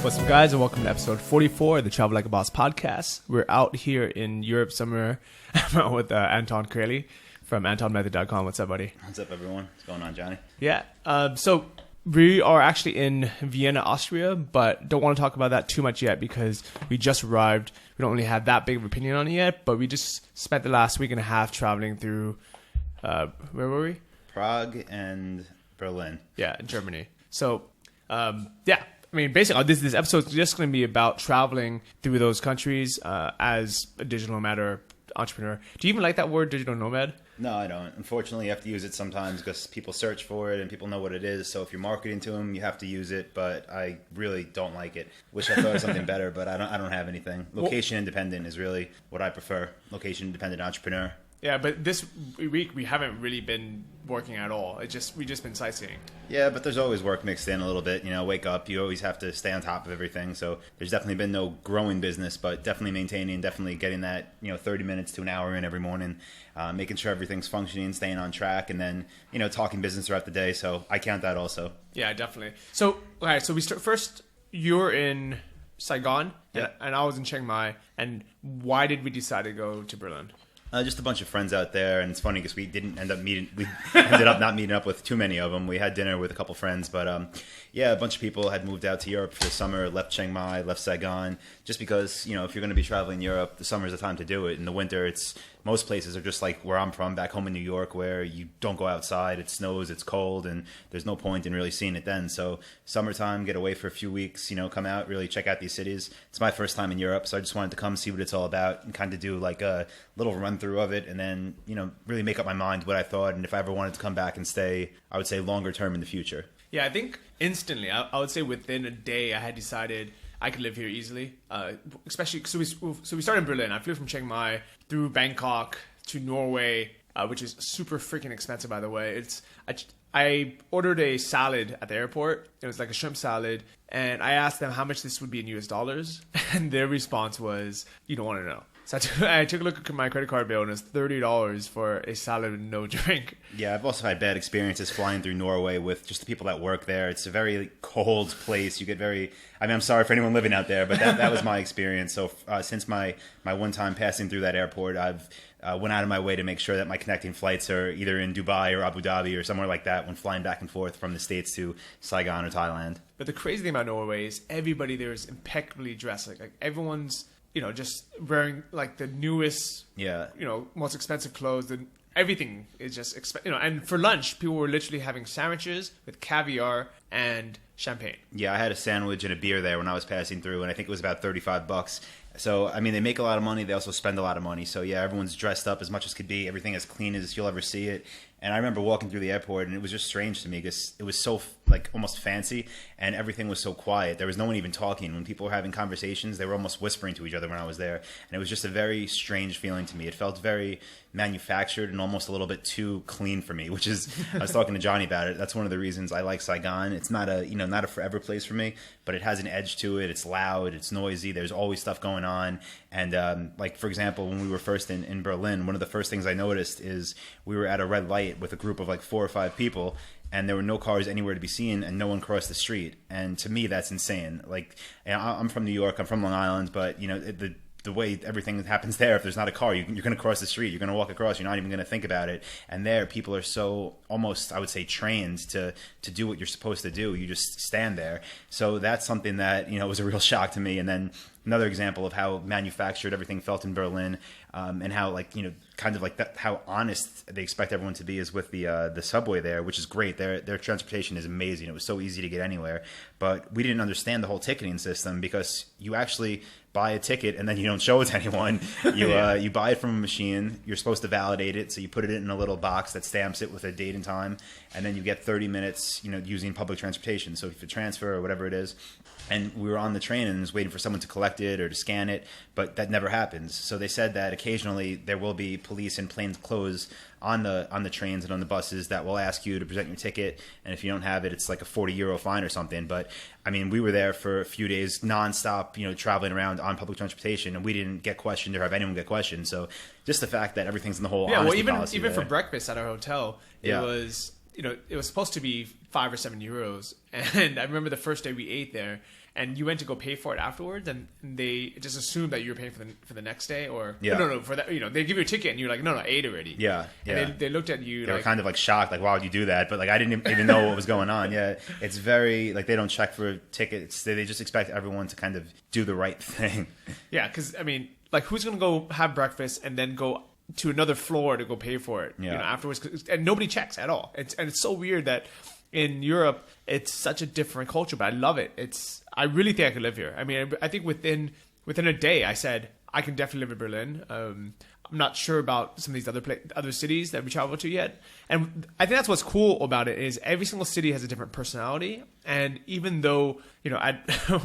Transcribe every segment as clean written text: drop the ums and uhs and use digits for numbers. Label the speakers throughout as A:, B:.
A: What's up, guys, and welcome to episode 44 of the Travel Like a Boss podcast. We're out here in Europe somewhere with Anton Craley from AntonMethod.com. What's up, buddy?
B: What's up, everyone? What's going on, Johnny?
A: Yeah, so we are actually in Vienna, Austria, but don't want to talk about that too much yet because we just arrived. We don't really have that big of an opinion on it yet, but we just spent the last week and a half traveling through, where were we?
B: Prague and Berlin.
A: Yeah, in Germany. So, yeah. I mean, basically, this episode is just going to be about traveling through those countries as a digital nomad or entrepreneur. Do you even like that word, digital nomad?
B: No, I don't. Unfortunately, you have to use it sometimes because people search for it and people know what it is. So if you're marketing to them, you have to use it. But I really don't like it. Wish I thought of something better, but I don't have anything. Location independent is really what I prefer. Location independent entrepreneur.
A: Yeah, but this week we haven't really been working at all. We've just been sightseeing.
B: Yeah, but there's always work mixed in a little bit. You know, wake up, you always have to stay on top of everything. So there's definitely been no growing business, but definitely maintaining, definitely getting that, 30 minutes to an hour in every morning, making sure everything's functioning, staying on track, and then, talking business throughout the day. So I count that also.
A: Yeah, definitely. So, all right, so we start first, you're in Saigon,
B: yeah,
A: and I was in Chiang Mai. And why did we decide to go to Berlin?
B: Just a bunch of friends out there, and it's funny because we ended up not meeting up with too many of them. We had dinner with a couple friends, but yeah, a bunch of people had moved out to Europe for the summer, left Chiang Mai, left Saigon, just because, if you're going to be traveling Europe, the summer is the time to do it. In the winter, most places are just like where I'm from, back home in New York, where you don't go outside, it snows, it's cold, and there's no point in really seeing it then. So summertime, get away for a few weeks, come out, really check out these cities. It's my first time in Europe, so I just wanted to come see what it's all about and kind of do like a little run through of it, and then, really make up my mind what I thought, and if I ever wanted to come back and stay, I would say longer term in the future.
A: Yeah, I think instantly, I would say within a day, I had decided I could live here easily, especially, so we started in Berlin. I flew from Chiang Mai through Bangkok to Norway, which is super freaking expensive, by the way. I ordered a salad at the airport. It was like a shrimp salad, and I asked them how much this would be in US dollars, and their response was, you don't want to know. So I took a look at my credit card bill, and it was $30 for a salad and no drink.
B: Yeah, I've also had bad experiences flying through Norway with just the people that work there. It's a very cold place. You get I'm sorry for anyone living out there, but that was my experience. So since my one time passing through that airport, I've went out of my way to make sure that my connecting flights are either in Dubai or Abu Dhabi or somewhere like that when flying back and forth from the States to Saigon or Thailand.
A: But the crazy thing about Norway is everybody there is impeccably dressed. Like everyone's, just wearing like the newest, most expensive clothes, and everything is just, and for lunch, people were literally having sandwiches with caviar and champagne.
B: Yeah, I had a sandwich and a beer there when I was passing through, and I think it was about $35. So, I mean, they make a lot of money. They also spend a lot of money. So, yeah, everyone's dressed up as much as could be. Everything as clean as you'll ever see it. And I remember walking through the airport, and it was just strange to me because it was so, almost fancy, and everything was so quiet. There was no one even talking. When people were having conversations, they were almost whispering to each other when I was there. And it was just a very strange feeling to me. It felt very manufactured and almost a little bit too clean for me, which is, I was talking to Johnny about it. That's one of the reasons I like Saigon. It's not a forever place for me, but it has an edge to it. It's loud, it's noisy, there's always stuff going on. And for example, when we were first in Berlin, one of the first things I noticed is we were at a red light with a group of 4 or 5 people, and there were no cars anywhere to be seen, and no one crossed the street. And to me, that's insane. I'm from New York, I'm from Long Island, but the way everything happens there, if there's not a car, you're going to cross the street, you're going to walk across, you're not even going to think about it. And there, people are so almost, I would say, trained to do what you're supposed to do. You just stand there. So that's something that, was a real shock to me. And then another example of how manufactured everything felt in Berlin, and how how honest they expect everyone to be is with the subway there, which is great. Their transportation is amazing. It was so easy to get anywhere, but we didn't understand the whole ticketing system because you actually buy a ticket and then you don't show it to anyone. You buy it from a machine. You're supposed to validate it, so you put it in a little box that stamps it with a date and time, and then you get 30 minutes, using public transportation. So if you transfer or whatever it is, and we were on the train and was waiting for someone to collect it or to scan it, but that never happens. So they said that occasionally there will be police in plain clothes on the trains and on the buses that will ask you to present your ticket, and if you don't have it, it's like a €40 fine or something. But I mean, we were there for a few days nonstop, traveling around on public transportation, and we didn't get questioned or have anyone get questioned. So just the fact that everything's in the whole honesty policy
A: even
B: there.
A: for breakfast at our hotel, it was it was supposed to be €5 or €7, and I remember the first day we ate there, and you went to go pay for it afterwards, and they just assumed that you were paying for the next day, or no, for that, they give you a ticket, and you're like, no, I ate already.
B: Yeah,
A: And they looked at you.
B: They were kind of like shocked, like, why would you do that? But like, I didn't even know what was going on. Yeah, it's very like they don't check for tickets. They just expect everyone to kind of do the right thing.
A: Yeah, because I mean, like, who's gonna go have breakfast and then go to another floor to go pay for it? Afterwards, and nobody checks at all. It's so weird that in Europe it's such a different culture, but I love it. I really think I could live here. I mean, I think within a day I said I can definitely live in Berlin. I'm not sure about some of these other cities that we travel to yet, and I think that's what's cool about it is every single city has a different personality. And even though I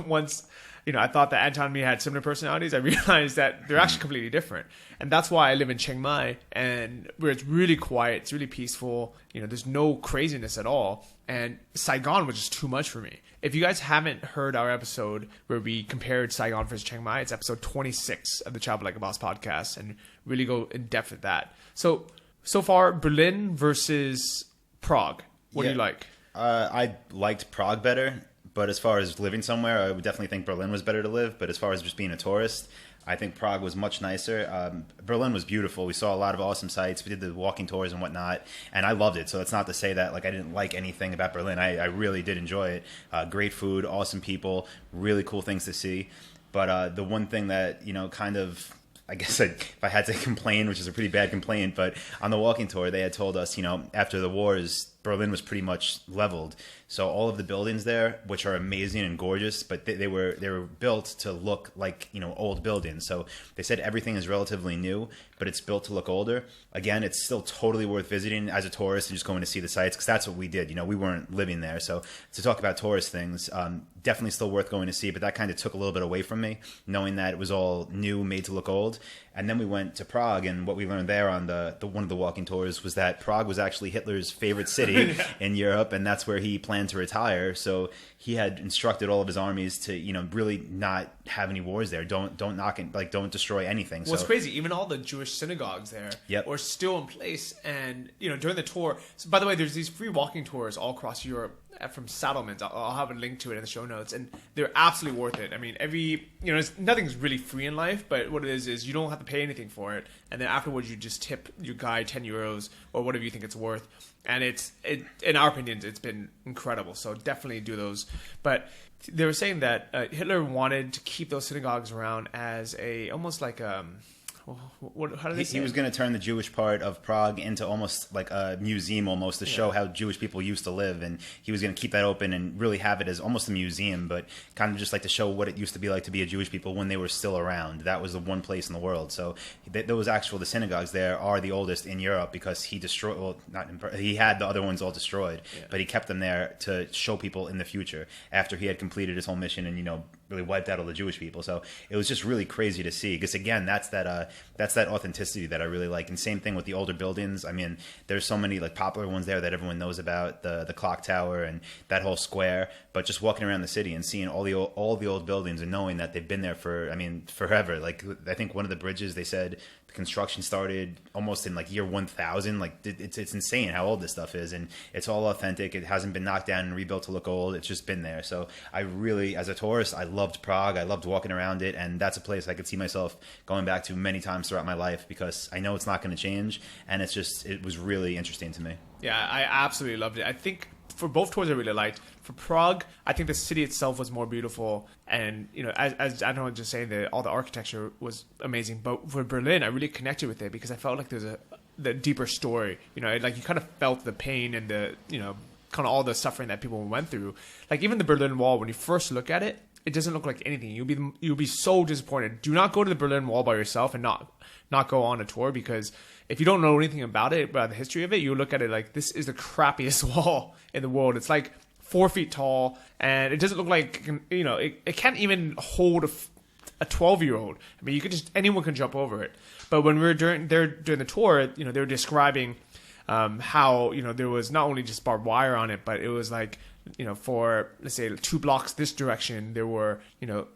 A: once I thought that Anton and me had similar personalities, I realized that they're actually completely different. And that's why I live in Chiang Mai, and where it's really quiet, it's really peaceful. There's no craziness at all. And Saigon was just too much for me. If you guys haven't heard our episode where we compared Saigon versus Chiang Mai, it's episode 26 of the Travel Like a Boss podcast, and really go in depth with that. So far, Berlin versus Prague. What do you like?
B: I liked Prague better. But as far as living somewhere, I would definitely think Berlin was better to live. But as far as just being a tourist, I think Prague was much nicer. Berlin was beautiful. We saw a lot of awesome sights. We did the walking tours and whatnot, and I loved it. So it's not to say that like I didn't like anything about Berlin. I really did enjoy it. Great food, awesome people, really cool things to see. But the one thing that kind of, I guess if I had to complain, which is a pretty bad complaint, but on the walking tour, they had told us, after the wars, Berlin was pretty much leveled. So all of the buildings there, which are amazing and gorgeous, but they were built to look like old buildings. So they said everything is relatively new, but it's built to look older. Again, it's still totally worth visiting as a tourist and just going to see the sights, because that's what we did. We weren't living there. So to talk about tourist things, definitely still worth going to see. But that kind of took a little bit away from me, knowing that it was all new, made to look old. And then we went to Prague, and what we learned there on the one of the walking tours was that Prague was actually Hitler's favorite city in Europe, and that's where he planned to retire. So he had instructed all of his armies to really not have any wars there. Don't knock it, like don't destroy anything.
A: Well, it's crazy. Even all the Jewish synagogues there
B: are
A: still in place. And during the tour, so by the way, there's these free walking tours all across Europe from Saddlemen's. I'll have a link to it in the show notes, and they're absolutely worth it. I mean, nothing's really free in life, but what it is you don't have to pay anything for it, and then afterwards you just tip your guy €10 or whatever you think it's worth. And in our opinions, it's been incredible. So definitely do those. But they were saying that Hitler wanted to keep those synagogues around as almost like how do they say
B: he was going to turn the Jewish part of Prague into almost like a museum, almost to show how Jewish people used to live, and he was going to keep that open and really have it as almost a museum, but kind of just like to show what it used to be like to be a Jewish people when they were still around. That was the one place in the world. So the synagogues there are the oldest in Europe, because he destroyed. Well, he had the other ones all destroyed, but he kept them there to show people in the future after he had completed his whole mission and really wiped out all the Jewish people. So it was just really crazy to see, because again, that's that authenticity that I really like. And same thing with the older buildings. I mean, there's so many like popular ones there that everyone knows about, the clock tower and that whole square. But just walking around the city and seeing all the old buildings and knowing that they've been there for forever. Like I think one of the bridges, they said the construction started almost in like year 1000. Like it's insane how old this stuff is, and it's all authentic. It hasn't been knocked down and rebuilt to look old. It's just been there. So I really, as a tourist, I loved Prague. I loved walking around it, and that's a place I could see myself going back to many times throughout my life, because I know it's not going to change, and it was really interesting to me.
A: Yeah, I absolutely loved it. I think for both tours I really liked. For Prague, I think the city itself was more beautiful, and as I don't know, just saying that all the architecture was amazing. But for Berlin, I really connected with it because I felt like there's the deeper story. Like you kind of felt the pain and the kind of all the suffering that people went through. Like even the Berlin Wall, when you first look at it, it doesn't look like anything. You'll be so disappointed. Do not go to the Berlin Wall by yourself and not go on a tour, because if you don't know anything about it, about the history of it, you look at it like this is the crappiest wall in the world. It's like 4 feet tall, and it doesn't look like it can't even hold a 12-year-old. I mean, anyone can jump over it. But when we were during the tour, they were describing how, there was not only just barbed wire on it, but it was like, for, let's say, 2 blocks this direction, there were,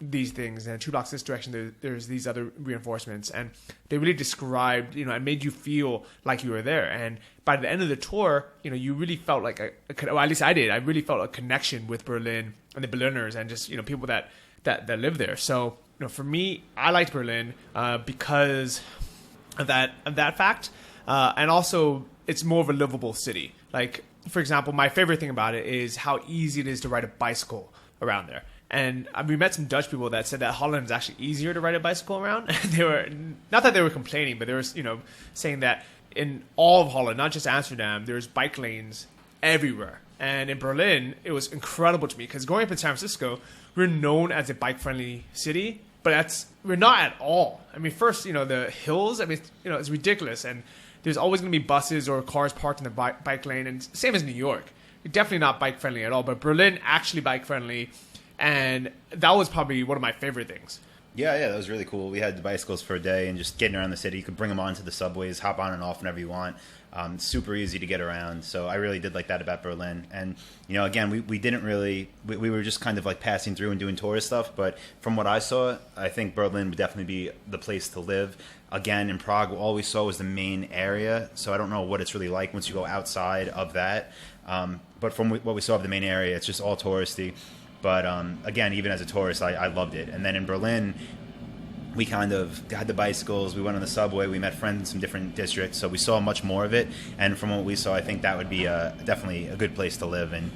A: these things, and 2 blocks this direction, there's these other reinforcements. And they really described, and made you feel like you were there. And by the end of the tour, you really felt like well, at least I did. I really felt a connection with Berlin and the Berliners and just, people that live there. So, for me, I liked Berlin because of that fact. And also, it's more of a livable city. Like, for example, my favorite thing about it is how easy it is to ride a bicycle around there. And we met some Dutch people that said that Holland is actually easier to ride a bicycle around. They were, not that they were complaining, but they were, saying that in all of Holland, not just Amsterdam, there's bike lanes everywhere. And in Berlin, it was incredible to me because growing up in San Francisco, we're known as a bike-friendly city, but we're not at all. I mean, first, the hills, it's ridiculous. And there's always going to be buses or cars parked in the bike lane, and same as New York. You're definitely not bike-friendly at all, but Berlin actually bike-friendly, and that was probably one of my favorite things.
B: Yeah, that was really cool. We had the bicycles for a day and just getting around the city. You could bring them onto the subways, hop on and off whenever you want. Super easy to get around. So I really did like that about Berlin. And, again, we didn't really, we were just kind of like passing through and doing tourist stuff. But from what I saw, I think Berlin would definitely be the place to live. Again, in Prague, all we saw was the main area. So I don't know what it's really like once you go outside of that. But from what we saw of the main area, it's just all touristy. But again, even as a tourist, I loved it. And then in Berlin, we kind of had the bicycles, we went on the subway, we met friends in some different districts, so we saw much more of it. And from what we saw, I think that would be definitely a good place to live and,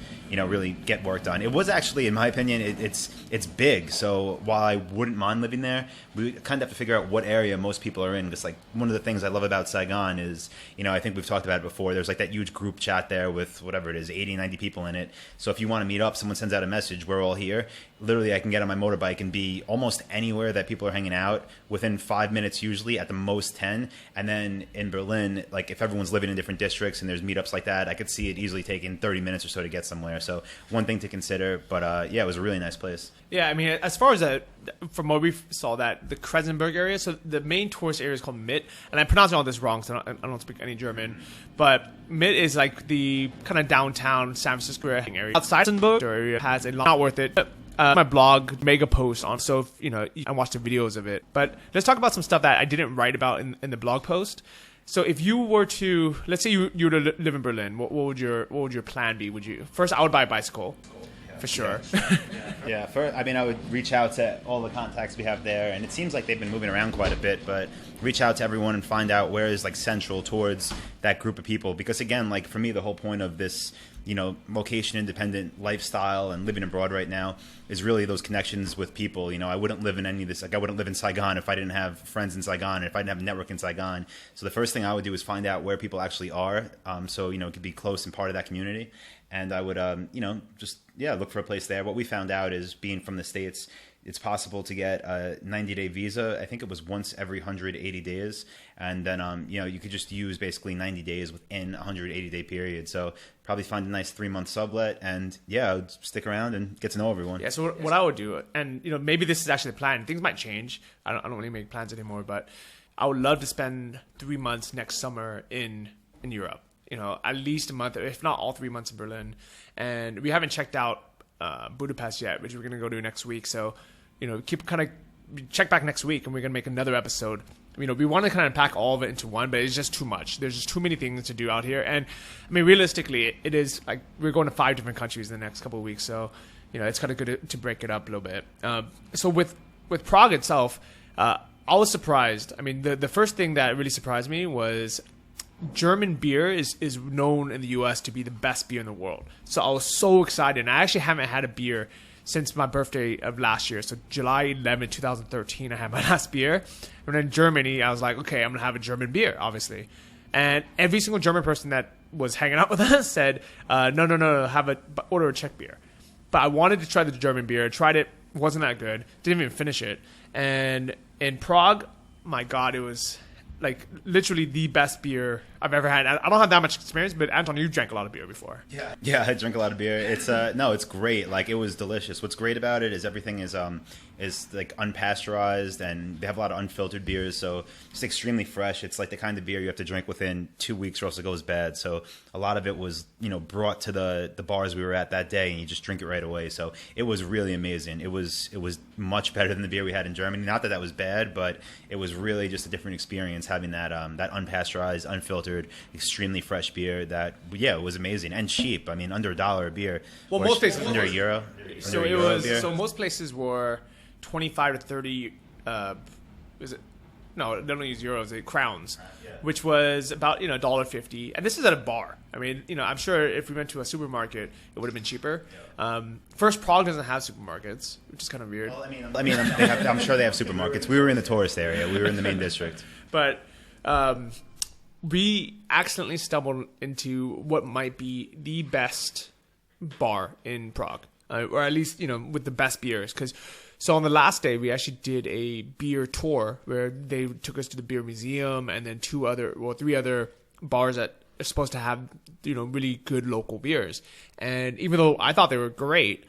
B: really get work done. It was actually, in my opinion, it's big. So while I wouldn't mind living there, we kind of have to figure out what area most people are in. Because like one of the things I love about Saigon is, I think we've talked about it before, there's like that huge group chat there with whatever it is, 80, 90 people in it. So if you want to meet up, someone sends out a message, we're all here. Literally, I can get on my motorbike and be almost anywhere that people are hanging out within 5 minutes, usually at the most 10. And then in Berlin, like if everyone's living in different districts and there's meetups like that, I could see it easily taking 30 minutes or so to get somewhere. So one thing to consider, but it was a really nice place.
A: Yeah, I mean, as far as from what we saw, that the Kresenberg area, so the main tourist area is called Mitte, and I'm pronouncing all this wrong because I don't speak any German, but Mitte is like the kind of downtown San Francisco area. Outside Kresenberg area has a lot, not worth it. My blog, mega post on, so I watched the videos of it. But let's talk about some stuff that I didn't write about in the blog post. So if you were to, let's say you were to live in Berlin, what would your plan be? First, I would buy a bicycle, for sure.
B: Yeah. First, I would reach out to all the contacts we have there, and it seems like they've been moving around quite a bit. But reach out to everyone and find out where is like central towards that group of people. Because again, like for me, the whole point of this, location independent lifestyle and living abroad right now is really those connections with people. I wouldn't live in any of this. Like I wouldn't live in Saigon if I didn't have friends in Saigon, if I didn't have a network in Saigon. So the first thing I would do is find out where people actually are. So, it could be close and part of that community. And I would, just look for a place there. What we found out is being from the States, it's possible to get a 90-day visa. I think it was once every 180 days. And then, you could just use basically 90 days within a 180-day period. So probably find a nice 3-month sublet and, I would stick around and get to know everyone.
A: Yeah, so what I would do, and, maybe this is actually the plan. Things might change. I don't really make plans anymore, but I would love to spend 3 months next summer in Europe. At least a month, if not all 3 months in Berlin. And we haven't checked out Budapest yet, which we're going to go do next week. So, check back next week and we're going to make another episode. We want to kind of pack all of it into one, but it's just too much. There's just too many things to do out here. And realistically, it is like we're going to 5 different countries in the next couple of weeks. So, it's kind of good to break it up a little bit. So with Prague itself, I was surprised. The first thing that really surprised me was German beer is known in the U.S. to be the best beer in the world. So I was so excited. And I actually haven't had a beer since my birthday of last year. So July 11, 2013, I had my last beer. And in Germany, I was like, okay, I'm going to have a German beer, obviously. And every single German person that was hanging out with us said, no, order a Czech beer. But I wanted to try the German beer. Tried it, wasn't that good. Didn't even finish it. And in Prague, my God, it was like literally the best beer I've ever had. I don't have that much experience, but Anton, you drank a lot of beer before.
B: Yeah, I drink a lot of beer. It's no, it's great. Like, it was delicious. What's great about it is everything is like unpasteurized, and they have a lot of unfiltered beers, so it's extremely fresh. It's like the kind of beer you have to drink within 2 weeks or else it goes bad. So a lot of it was, brought to the bars we were at that day, and you just drink it right away. So it was really amazing. It was much better than the beer we had in Germany. Not that was bad, but it was really just a different experience having that unpasteurized, unfiltered, extremely fresh beer that, it was amazing and cheap. I mean, under $1 a beer.
A: Well, most places
B: under €1.
A: So
B: under
A: it was.
B: beer.
A: So most places were 25 to 30. Is it? No, they don't use euros. They crowns, which was about $1.50. And this is at a bar. I mean, I'm sure if we went to a supermarket, it would have been cheaper. First, Prague doesn't have supermarkets, which is kind of weird.
B: Well, I'm sure they have supermarkets. We were in the tourist area. We were in the main district.
A: But we accidentally stumbled into what might be the best bar in Prague, or at least with the best beers. So on the last day, we actually did a beer tour where they took us to the beer museum and then three other bars that are supposed to have really good local beers. And even though I thought they were great,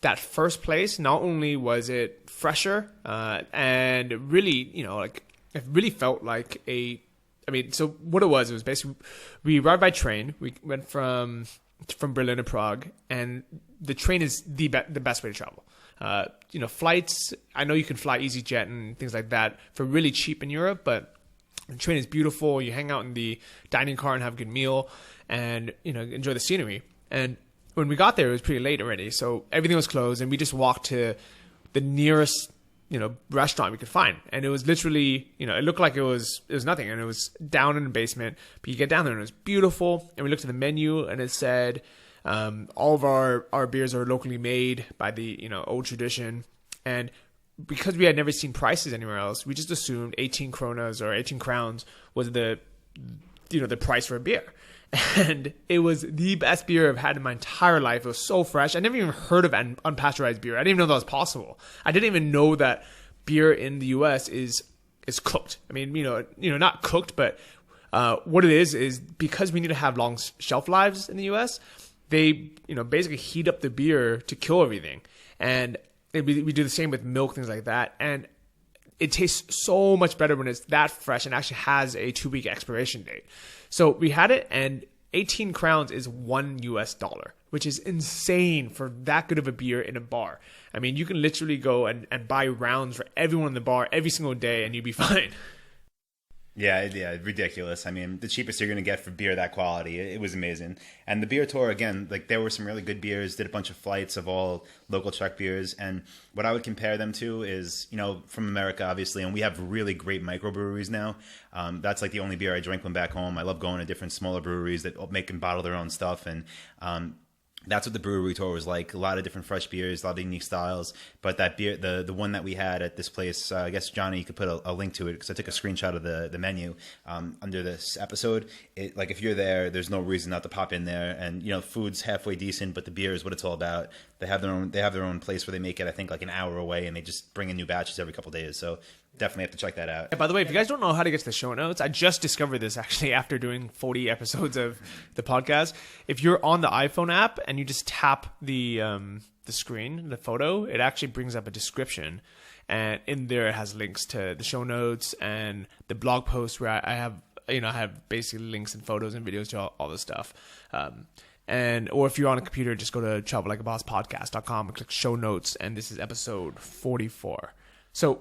A: that first place, not only was it fresher and really it really felt like so what it was basically, we arrived by train. We went from Berlin to Prague, and the train is the best way to travel. Flights, I know you can fly EasyJet and things like that for really cheap in Europe, but the train is beautiful. You hang out in the dining car and have a good meal and, enjoy the scenery. And when we got there, it was pretty late already. So everything was closed, and we just walked to the nearest, restaurant we could find. And it was literally, it looked like it was nothing. And it was down in the basement, but you get down there and it was beautiful. And we looked at the menu and it said, all of our beers are locally made by the old tradition, and because we had never seen prices anywhere else, we just assumed 18 kronas or 18 crowns was the price for a beer. And it was the best beer I've had in my entire life. It was so fresh. I never even heard of unpasteurized beer. I didn't even know that was possible. I didn't even know that beer in the US is cooked. I mean, not cooked, but what it is because we need to have long shelf lives in the US. They, basically heat up the beer to kill everything. And we do the same with milk, things like that. And it tastes so much better when it's that fresh and actually has a 2-week expiration date. So we had it, and 18 crowns is $1, which is insane for that good of a beer in a bar. I mean, you can literally go and buy rounds for everyone in the bar every single day, and you'd be fine.
B: Yeah, ridiculous. I mean, the cheapest you're going to get for beer that quality. It was amazing. And the beer tour, again, there were some really good beers, did a bunch of flights of all local Czech beers. And what I would compare them to is, from America, obviously, and we have really great microbreweries now. That's like the only beer I drink when back home. I love going to different smaller breweries that make and bottle their own stuff. And that's what the brewery tour was like. A lot of different fresh beers, a lot of unique styles. But that beer, the one that we had at this place, I guess, Johnny, you could put a link to it because I took a screenshot of the menu under this episode. If you're there, there's no reason not to pop in there. And, food's halfway decent, but the beer is what it's all about. They have their own place where they make it, I think, like an hour away, and they just bring in new batches every couple of days. So definitely have to check that out.
A: And by the way, if you guys don't know how to get to the show notes, I just discovered this actually after doing 40 episodes of the podcast. If you're on the iPhone app and you just tap the screen, the photo, it actually brings up a description, and in there it has links to the show notes and the blog post where I have basically links and photos and videos to all this stuff. Or if you're on a computer, just go to travellikeabosspodcast.com and click show notes, and this is episode 44. So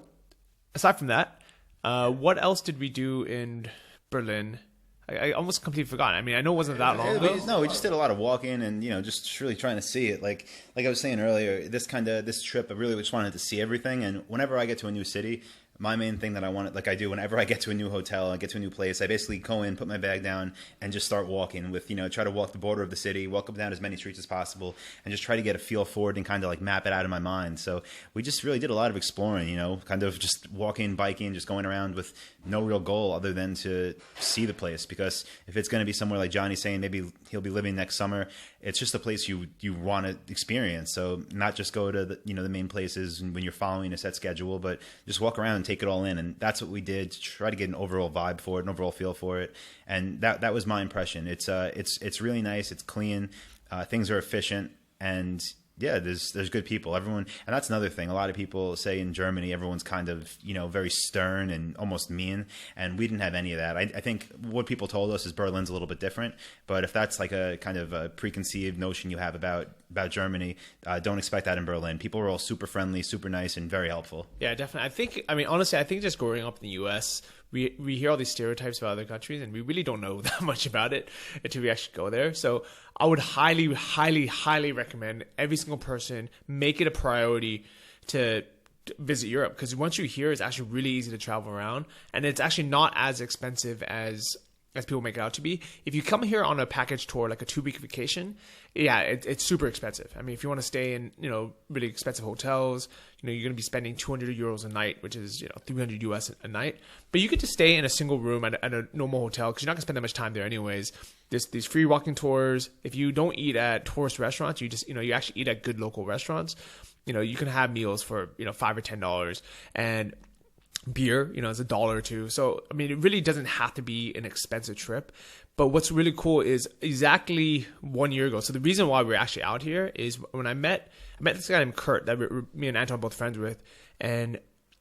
A: aside from that, what else did we do in Berlin? I almost completely forgot. I mean, I know it wasn't that long ago.
B: No, we just did a lot of walking and, just really trying to see it. Like I was saying earlier, this trip, I really just wanted to see everything. And whenever I get to a new city, my main thing that I want, like I do whenever I get to a new hotel, I get to a new place, I basically go in, put my bag down, and just start walking with, try to walk the border of the city, walk up and down as many streets as possible, and just try to get a feel for it and kind of like map it out in my mind. So we just really did a lot of exploring, kind of just walking, biking, just going around with no real goal other than to see the place. Because if it's going to be somewhere like Johnny's saying, maybe he'll be living next summer, it's just a place you want to experience. So not just go to the main places when you're following a set schedule, but just walk around and take it all in. And that's what we did to try to get an overall vibe for it, an overall feel for it. And that was my impression. It's really nice. It's clean. Things are efficient, and yeah, there's good people. Everyone, and that's another thing. A lot of people say in Germany, everyone's kind of, very stern and almost mean, and we didn't have any of that. I think what people told us is Berlin's a little bit different, but if that's like a kind of a preconceived notion you have about Germany, don't expect that in Berlin. People are all super friendly, super nice, and very helpful.
A: Yeah, definitely. Honestly, I think just growing up in the U.S., we hear all these stereotypes about other countries, and we really don't know that much about it until we actually go there. So I would highly, highly, highly recommend every single person make it a priority to visit Europe, because once you're here, it's actually really easy to travel around, and it's actually not as expensive as people make it out to be. If you come here on a package tour, like a 2-week vacation, yeah, it's super expensive. I mean, if you want to stay in, really expensive hotels, you're going to be spending 200 euros a night, which is, 300 US a night. But you get to stay in a single room at a normal hotel, because you're not going to spend that much time there anyways. There's these free walking tours. If you don't eat at tourist restaurants, you just, you actually eat at good local restaurants. You can have meals for, $5 or $10, and beer, is $1 or $2. So, I mean, it really doesn't have to be an expensive trip. But what's really cool is exactly 1 year ago. So the reason why we're actually out here is when I met this guy named Kurt that me and Anton are both friends with, and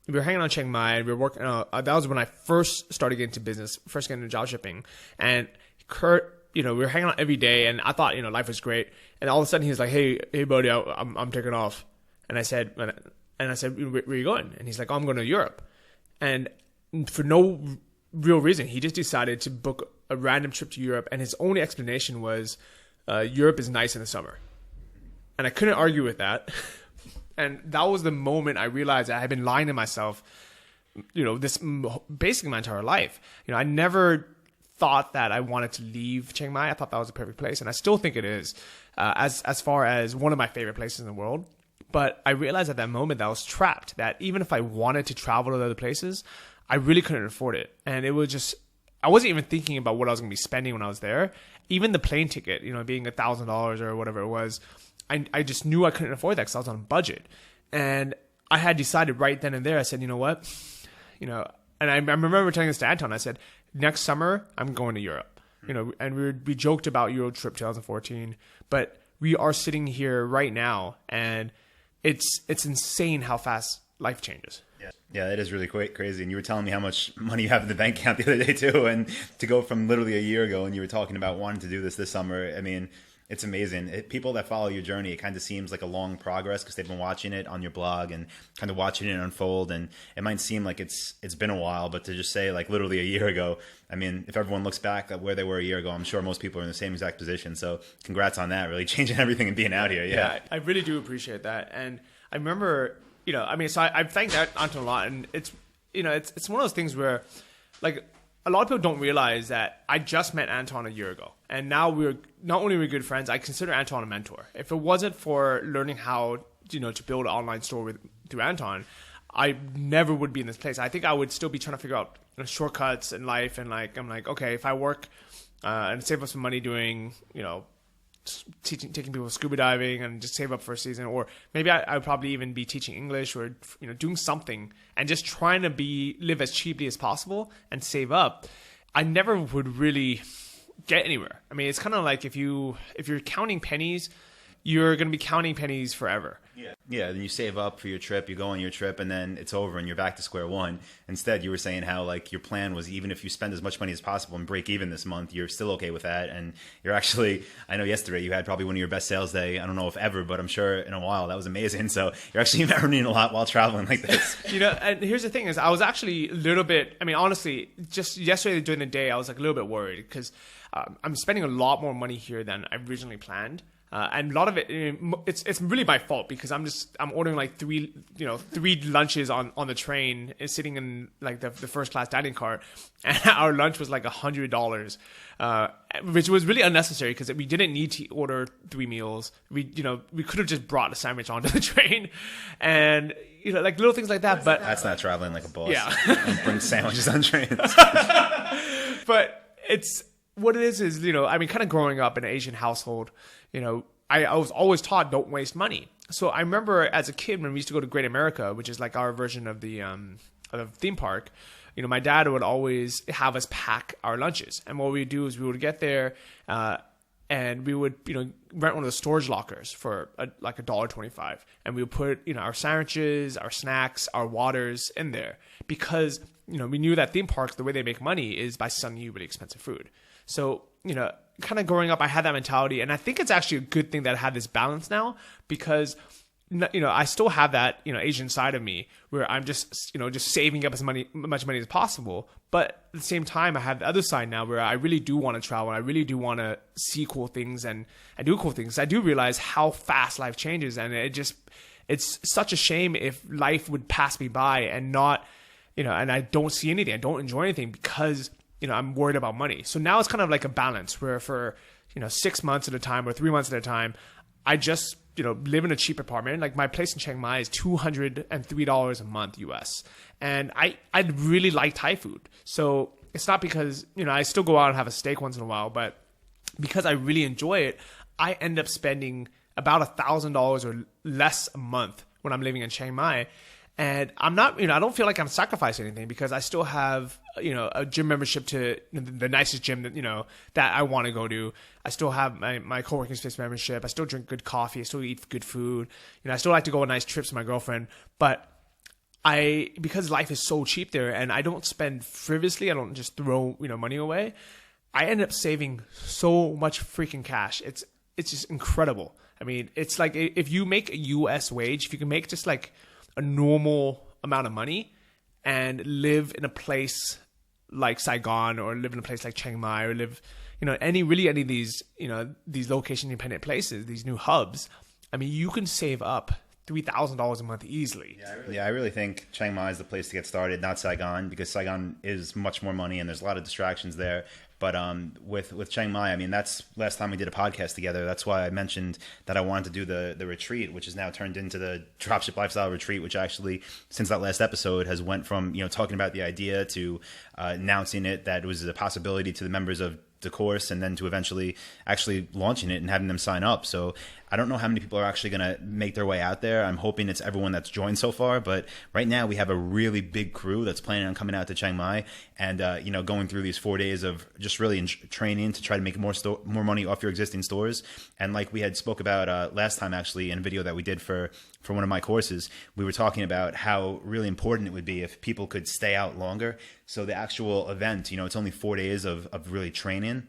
A: we were hanging out in Chiang Mai, and we were working. That was when I first started getting into business, first getting into job shipping. And Kurt, we were hanging out every day, and I thought, life was great. And all of a sudden, he was like, "Hey, buddy, I'm taking off." And I said, "Where are you going?" And he's like, "Oh, I'm going to Europe." And for no real reason, he just decided to book a random trip to Europe. And his only explanation was, Europe is nice in the summer. And I couldn't argue with that. And that was the moment I realized that I had been lying to myself, this basically my entire life. I never thought that I wanted to leave Chiang Mai. I thought that was a perfect place. And I still think it is, as far as one of my favorite places in the world. But I realized at that moment that I was trapped, that even if I wanted to travel to other places, I really couldn't afford it. And it was just, I wasn't even thinking about what I was going to be spending when I was there. Even the plane ticket, being $1,000 or whatever it was, I just knew I couldn't afford that because I was on a budget. And I had decided right then and there, I said, you know what? And I remember telling this to Anton, I said, next summer, I'm going to Europe. And we joked about Euro Trip 2014, but we are sitting here right now, and it's insane how fast life changes.
B: Yeah, it is really quite crazy. And you were telling me how much money you have in the bank account the other day too, and to go from literally a year ago, and you were talking about wanting to do this summer. I mean, it's amazing. People that follow your journey, it kind of seems like a long progress because they've been watching it on your blog and kind of watching it unfold. And it might seem like it's been a while, but to just say like literally a year ago, I mean, if everyone looks back at where they were a year ago, I'm sure most people are in the same exact position. So congrats on that, really changing everything and being out here. Yeah,
A: I really do appreciate that. And I remember, so I've thanked Anton a lot, and it's one of those things where, like, a lot of people don't realize that I just met Anton a year ago, and now we're not only we're good friends, I consider Anton a mentor. If it wasn't for learning how, to build an online store through Anton, I never would be in this place. I think I would still be trying to figure out shortcuts in life, and I'm like, okay, if I work and save up some money doing, taking people scuba diving and just save up for a season, or maybe I would probably even be teaching English or doing something and just trying to live as cheaply as possible and save up. I never would really get anywhere. I mean, it's kind of like if you're counting pennies, you're going to be counting pennies forever.
B: Yeah, then you save up for your trip, you go on your trip, and then it's over and you're back to square one. Instead, you were saying how like your plan was, even if you spend as much money as possible and break even this month, you're still okay with that. And you're actually, I know yesterday you had probably one of your best sales day, I don't know if ever, but I'm sure in a while. That was amazing. So you're actually earning a lot while traveling like this.
A: And here's the thing is I was actually a little bit, honestly, just yesterday during the day, I was like a little bit worried because I'm spending a lot more money here than I originally planned. And a lot of it, it's really my fault because I'm ordering like three lunches on the train, sitting in like the first class dining car, and our lunch was like $100, which was really unnecessary because we didn't need to order 3 meals. We could have just brought a sandwich onto the train, and like little things like that. But
B: that's not traveling like a boss.
A: Yeah,
B: and bring sandwiches on trains.
A: But it's what it is kind of growing up in an Asian household. I was always taught don't waste money. So I remember as a kid when we used to go to Great America, which is like our version of the the theme park, my dad would always have us pack our lunches. And what we would do is we would get there, and we would, rent one of the storage lockers for like $1.25, and we would put, our sandwiches, our snacks, our waters in there, because, we knew that theme parks, the way they make money is by selling you really expensive food. So, kind of growing up, I had that mentality, and I think it's actually a good thing that I have this balance now, because I still have that, Asian side of me where I'm just saving up as much money as possible. But at the same time, I have the other side now where I really do want to travel. I really do want to see cool things and do cool things. I do realize how fast life changes, and it's such a shame if life would pass me by and not, and I don't see anything. I don't enjoy anything because, I'm worried about money. So now it's kind of like a balance where for, 6 months at a time or 3 months at a time, I just, live in a cheap apartment. Like my place in Chiang Mai is $203 a month US. And I really like Thai food. So it's not because, I still go out and have a steak once in a while, but because I really enjoy it, I end up spending about $1,000 or less a month when I'm living in Chiang Mai. And I'm not, I don't feel like I'm sacrificing anything because I still have, a gym membership to the nicest gym that, that I want to go to. I still have my co-working space membership. I still drink good coffee. I still eat good food. I still like to go on nice trips with my girlfriend. But because life is so cheap there and I don't spend frivolously, I don't just throw, money away. I end up saving so much freaking cash. It's just incredible. I mean, it's like if you make a US wage, if you can make just like a normal amount of money and live in a place like Saigon or live in a place like Chiang Mai or live, any of these, these location independent places, these new hubs, I mean, you can save up $3,000 a month easily.
B: I really think Chiang Mai is the place to get started, not Saigon, because Saigon is much more money and there's a lot of distractions there. But with Chiang Mai, I mean, that's last time we did a podcast together. That's why I mentioned that I wanted to do the retreat, which is now turned into the Dropship Lifestyle Retreat, which actually, since that last episode, has went from, talking about the idea to announcing it, that it was a possibility to the members of the course, and then to eventually actually launching it and having them sign up. So I don't know how many people are actually going to make their way out there. I'm hoping it's everyone that's joined so far, but right now we have a really big crew that's planning on coming out to Chiang Mai and going through these 4 days of just really training to try to make more money off your existing stores. And like we had spoke about last time, actually, in a video that we did for one of my courses, we were talking about how really important it would be if people could stay out longer. So the actual event, it's only 4 days of really training.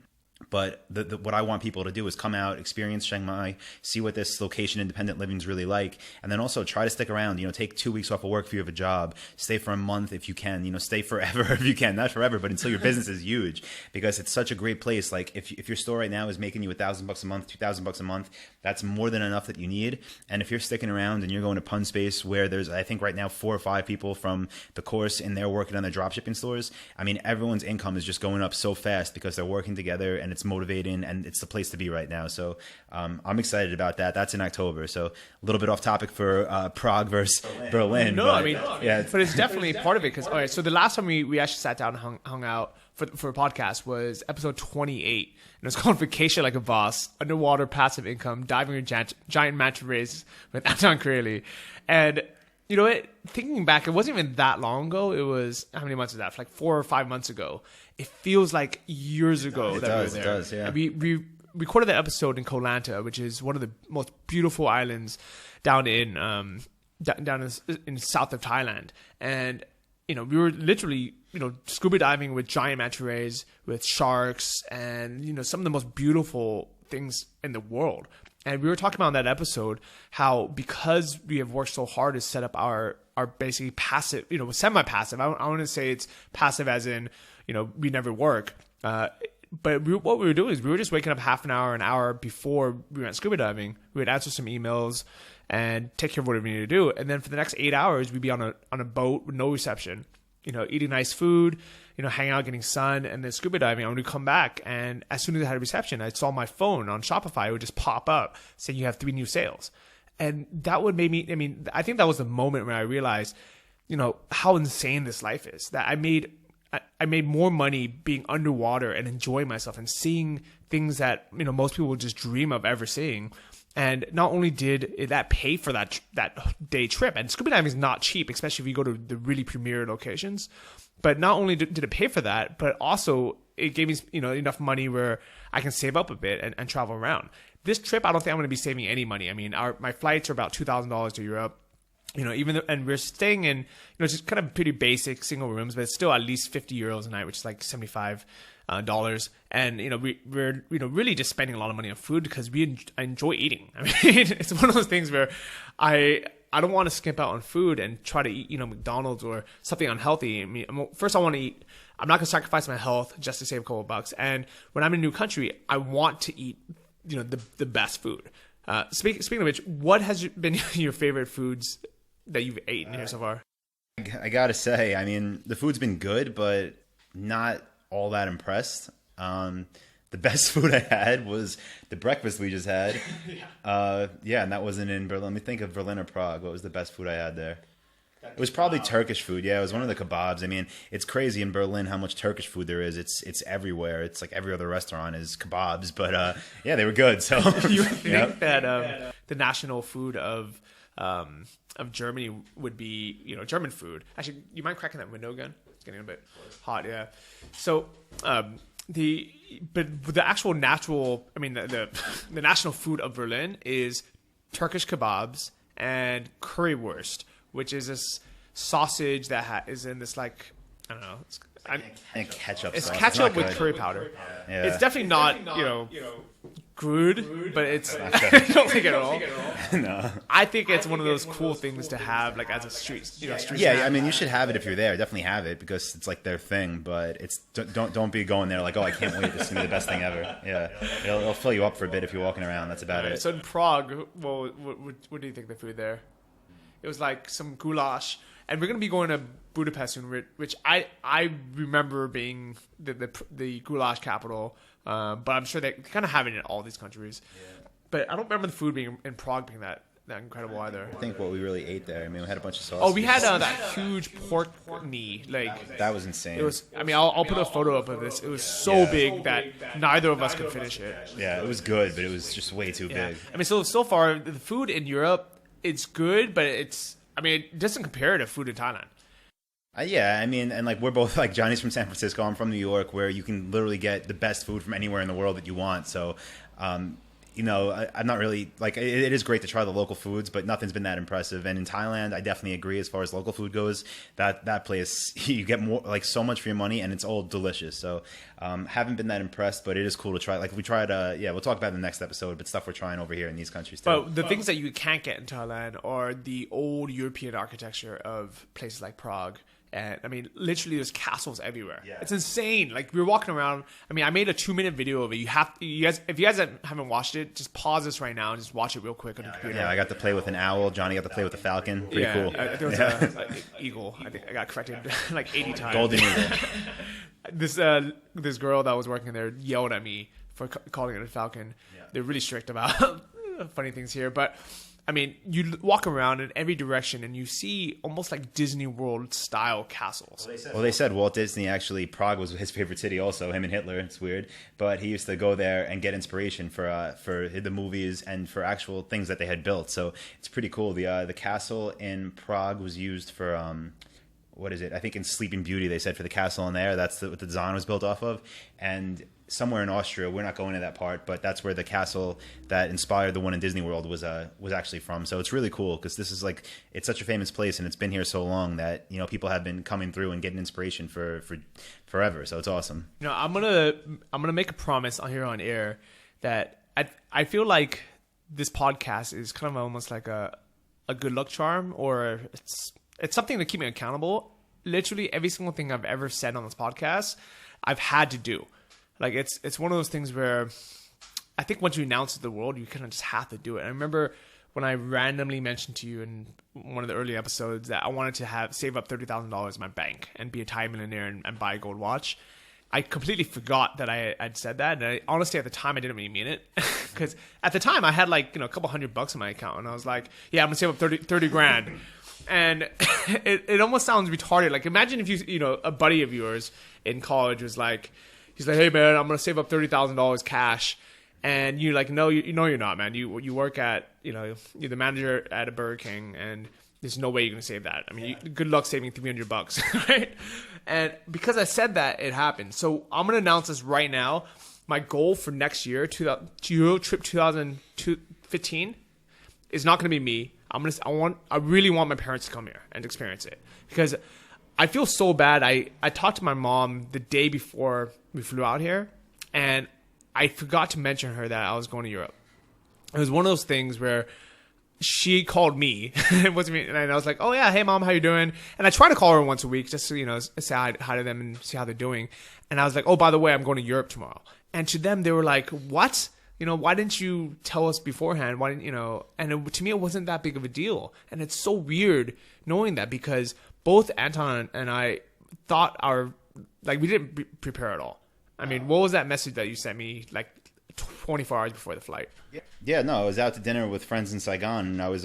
B: But what I want people to do is come out, experience Chiang Mai, see what this location independent living is really like, and then also try to stick around. Take 2 weeks off of work if you have a job, stay for a month if you can, stay forever if you can, not forever, but until your business is huge, because it's such a great place. Like if your store right now is making you $1,000 a month, $2,000 a month, that's more than enough that you need. And if you're sticking around and you're going to Pun Space, where there's, I think right now 4 or 5 people from the course and they're working on their dropshipping stores, I mean, everyone's income is just going up so fast because they're working together, and it's motivating, and it's the place to be right now. So I'm excited about that. That's in October. So a little bit off topic for Prague versus Berlin.
A: No, but it's definitely part of it. Because, all right, so the last time we actually sat down and hung out for a podcast was episode 28. And it was called Vacation Like a Boss, Underwater Passive Income, Diving with Giant Manta Rays with Anton Kureli. And you know what? Thinking back, it wasn't even that long ago. It was, how many months was that? Like 4 or 5 months ago. It feels like years ago that we were there. It does, yeah. We recorded that episode in Koh Lanta, which is one of the most beautiful islands down in south of Thailand. And, we were literally, scuba diving with giant manta rays, with sharks, and, some of the most beautiful things in the world. And we were talking about in that episode how, because we have worked so hard to set up our basically passive, semi-passive. I want to say it's passive as in, we never work. But what we were doing is we were just waking up an hour before we went scuba diving. We would answer some emails and take care of whatever we needed to do. And then for the next 8 hours, we'd be on a boat with no reception, eating nice food, hanging out, getting sun, and then scuba diving. And when we come back, and as soon as I had a reception, I saw my phone on Shopify. It would just pop up saying you have 3 new sales. And that would make me, I think that was the moment when I realized, how insane this life is. That I made more money being underwater and enjoying myself and seeing things that, most people would just dream of ever seeing. And not only did that pay for that day trip, and scuba diving is not cheap, especially if you go to the really premier locations. But not only did it pay for that, but also it gave me enough money where I can save up a bit and travel around. This trip, I don't think I'm going to be saving any money. I mean, my flights are about $2,000 to Europe. And we're staying in, just kind of pretty basic single rooms, but it's still at least €50 a night, which is like $75. And we're really just spending a lot of money on food because I enjoy eating. I mean, it's one of those things where I don't want to skimp out on food and try to eat McDonald's or something unhealthy. I mean, first I want to eat. I'm not going to sacrifice my health just to save a couple of bucks. And when I'm in a new country, I want to eat the best food. Speaking of which, what has been your favorite foods that you've eaten here so far?
B: I gotta say, I mean, the food's been good, but not all that impressed. The best food I had was the breakfast we just had. And that wasn't in Berlin. Let me think of Berlin or Prague. What was the best food I had there? It was probably Turkish food. Yeah, it was one of the kebabs. I mean, it's crazy in Berlin how much Turkish food there is. It's everywhere. It's like every other restaurant is kebabs. But they were good. So
A: you would think that the national food of Germany would be German food. Actually, you mind cracking that window again? It's getting a bit hot. Yeah. So the actual the national food of Berlin is Turkish kebabs and currywurst, which is this sausage that is in this, like, I don't know.
B: And ketchup.
A: It's
B: sauce.
A: ketchup
B: It's
A: with
B: good.
A: curry powder.
B: Yeah.
A: It's definitely not good, but it's I don't think at all.
B: No.
A: I think it's one of those cool things to have, like, as a street
B: Yeah,
A: snack.
B: I mean, you should have it if you're there. Definitely have it because it's like their thing. But it's don't be going there like, oh, I can't wait. This is gonna be the best thing ever. Yeah, it'll fill you up for a bit if you're walking around. That's about it.
A: So in Prague, well, what do you think of the food there? It was like some goulash, and we're gonna be going to Budapest soon, which I remember being the goulash capital. But I'm sure they kind of have it in all these countries. Yeah. But I don't remember the food being in Prague being that incredible either.
B: I think what we really ate there. I mean, we had a bunch of sauce.
A: Oh, we had that huge pork knee. Like,
B: that was insane.
A: It was. I mean, I'll put a photo up of this. It was so big that neither of us could finish it.
B: Yeah, it was good, but it was just way too big.
A: I mean, so far the food in Europe, it's good, but it doesn't compare to food in Thailand.
B: Yeah, I mean, and like we're both like Johnny's from San Francisco, I'm from New York, where you can literally get the best food from anywhere in the world that you want. So, I'm not really like it is great to try the local foods, but nothing's been that impressive. And in Thailand, I definitely agree as far as local food goes. That place, you get more, like, so much for your money, and it's all delicious. So, haven't been that impressed, but it is cool to try. Like we tried, we'll talk about it in the next episode, but stuff we're trying over here in these countries too.
A: But the things that you can't get in Thailand are the old European architecture of places like Prague. And I mean, literally, there's castles everywhere. Yeah. It's insane. Like, we were walking around. I mean, I made a 2-minute video of it. You guys, if you guys haven't watched it, just pause this right now and just watch it real quick on the computer.
B: Yeah, I got to play with an owl. Johnny got to play with a falcon. Pretty cool.
A: I think it was an eagle. I think I got corrected like 80 times.
B: Golden eagle.
A: This girl that was working there yelled at me for calling it a falcon. Yeah. They're really strict about funny things here, but. I mean, you walk around in every direction and you see almost like Disney World style castles.
B: Well, they said Walt Disney, actually, Prague was his favorite city also, him and Hitler. It's weird. But he used to go there and get inspiration for the movies and for actual things that they had built. So it's pretty cool. The castle in Prague was used for... what is it? I think in Sleeping Beauty, they said for the castle in there, that's what the design was built off of. And somewhere in Austria, we're not going to that part, but that's where the castle that inspired the one in Disney World was actually from. So it's really cool because this is like, it's such a famous place and it's been here so long that, people have been coming through and getting inspiration for forever. So it's awesome.
A: I'm gonna make a promise on here on air that I feel like this podcast is kind of almost like a good luck charm, or it's something to keep me accountable. Literally every single thing I've ever said on this podcast, I've had to do. Like, it's one of those things where I think once you announce it to the world, you kind of just have to do it. I remember when I randomly mentioned to you in one of the early episodes that I wanted to save up $30,000 in my bank and be a Thai millionaire and buy a gold watch. I completely forgot that I'd said that. And honestly, at the time, I didn't really mean it. Because at the time, I had like, a couple $100 in my account. And I was like, yeah, I'm going to save up 30 grand. And it almost sounds retarded. Like, imagine if a buddy of yours in college was like, he's like, hey man, I'm going to save up $30,000 cash. And you're like, no, you know you're not, man. You work at, you're the manager at a Burger King, and there's no way you're gonna save that. I mean, good luck saving $300, right? And because I said that, it happened. So I'm gonna announce this right now. My goal for next year, Euro Trip 2015, is not gonna be me. I really want my parents to come here and experience it, because I feel so bad. I talked to my mom the day before we flew out here, and I forgot to mention her that I was going to Europe. It was one of those things where she called me. It wasn't me, and I was like, "Oh yeah, hey mom, how you doing?" And I try to call her once a week just to say hi to them and see how they're doing. And I was like, "Oh, by the way, I'm going to Europe tomorrow." And to them, they were like, "What? Why didn't you tell us beforehand? Why didn't And to me, it wasn't that big of a deal. And it's so weird knowing that, because both Anton and I thought we didn't prepare at all. I mean, what was that message that you sent me like 24 hours before the flight?
B: Yeah, no, I was out to dinner with friends in Saigon, and I was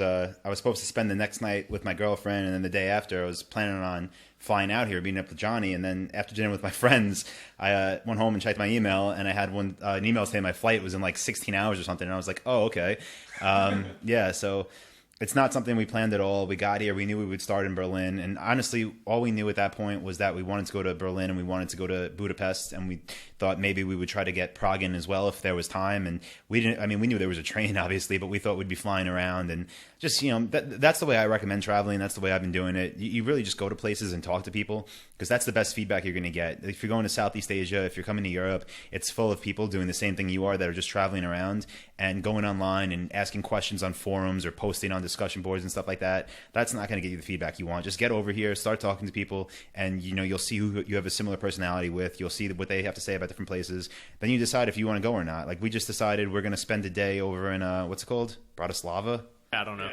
B: supposed to spend the next night with my girlfriend, and then the day after I was planning on flying out here, meeting up with Johnny, and then after dinner with my friends, I went home and checked my email, and I had an email saying my flight was in like 16 hours or something, and I was like, oh, okay. Yeah, so it's not something we planned at all. We got here, we knew we would start in Berlin, and honestly, all we knew at that point was that we wanted to go to Berlin and we wanted to go to Budapest, and we thought maybe we would try to get Prague in as well if there was time. And we knew there was a train, obviously, but we thought we'd be flying around, and just, that's the way I recommend traveling. That's the way I've been doing it. You really just go to places and talk to people, because that's the best feedback you're going to get. If you're going to Southeast Asia, if you're coming to Europe, it's full of people doing the same thing you are that are just traveling around and going online and asking questions on forums or posting on discussion boards and stuff like that. That's not going to get you the feedback you want. Just get over here, start talking to people, and you'll see who you have a similar personality with. You'll see what they have to say about different places. Then you decide if you want to go or not. Like, we just decided we're going to spend a day over in what's it called? Bratislava?
A: I don't know.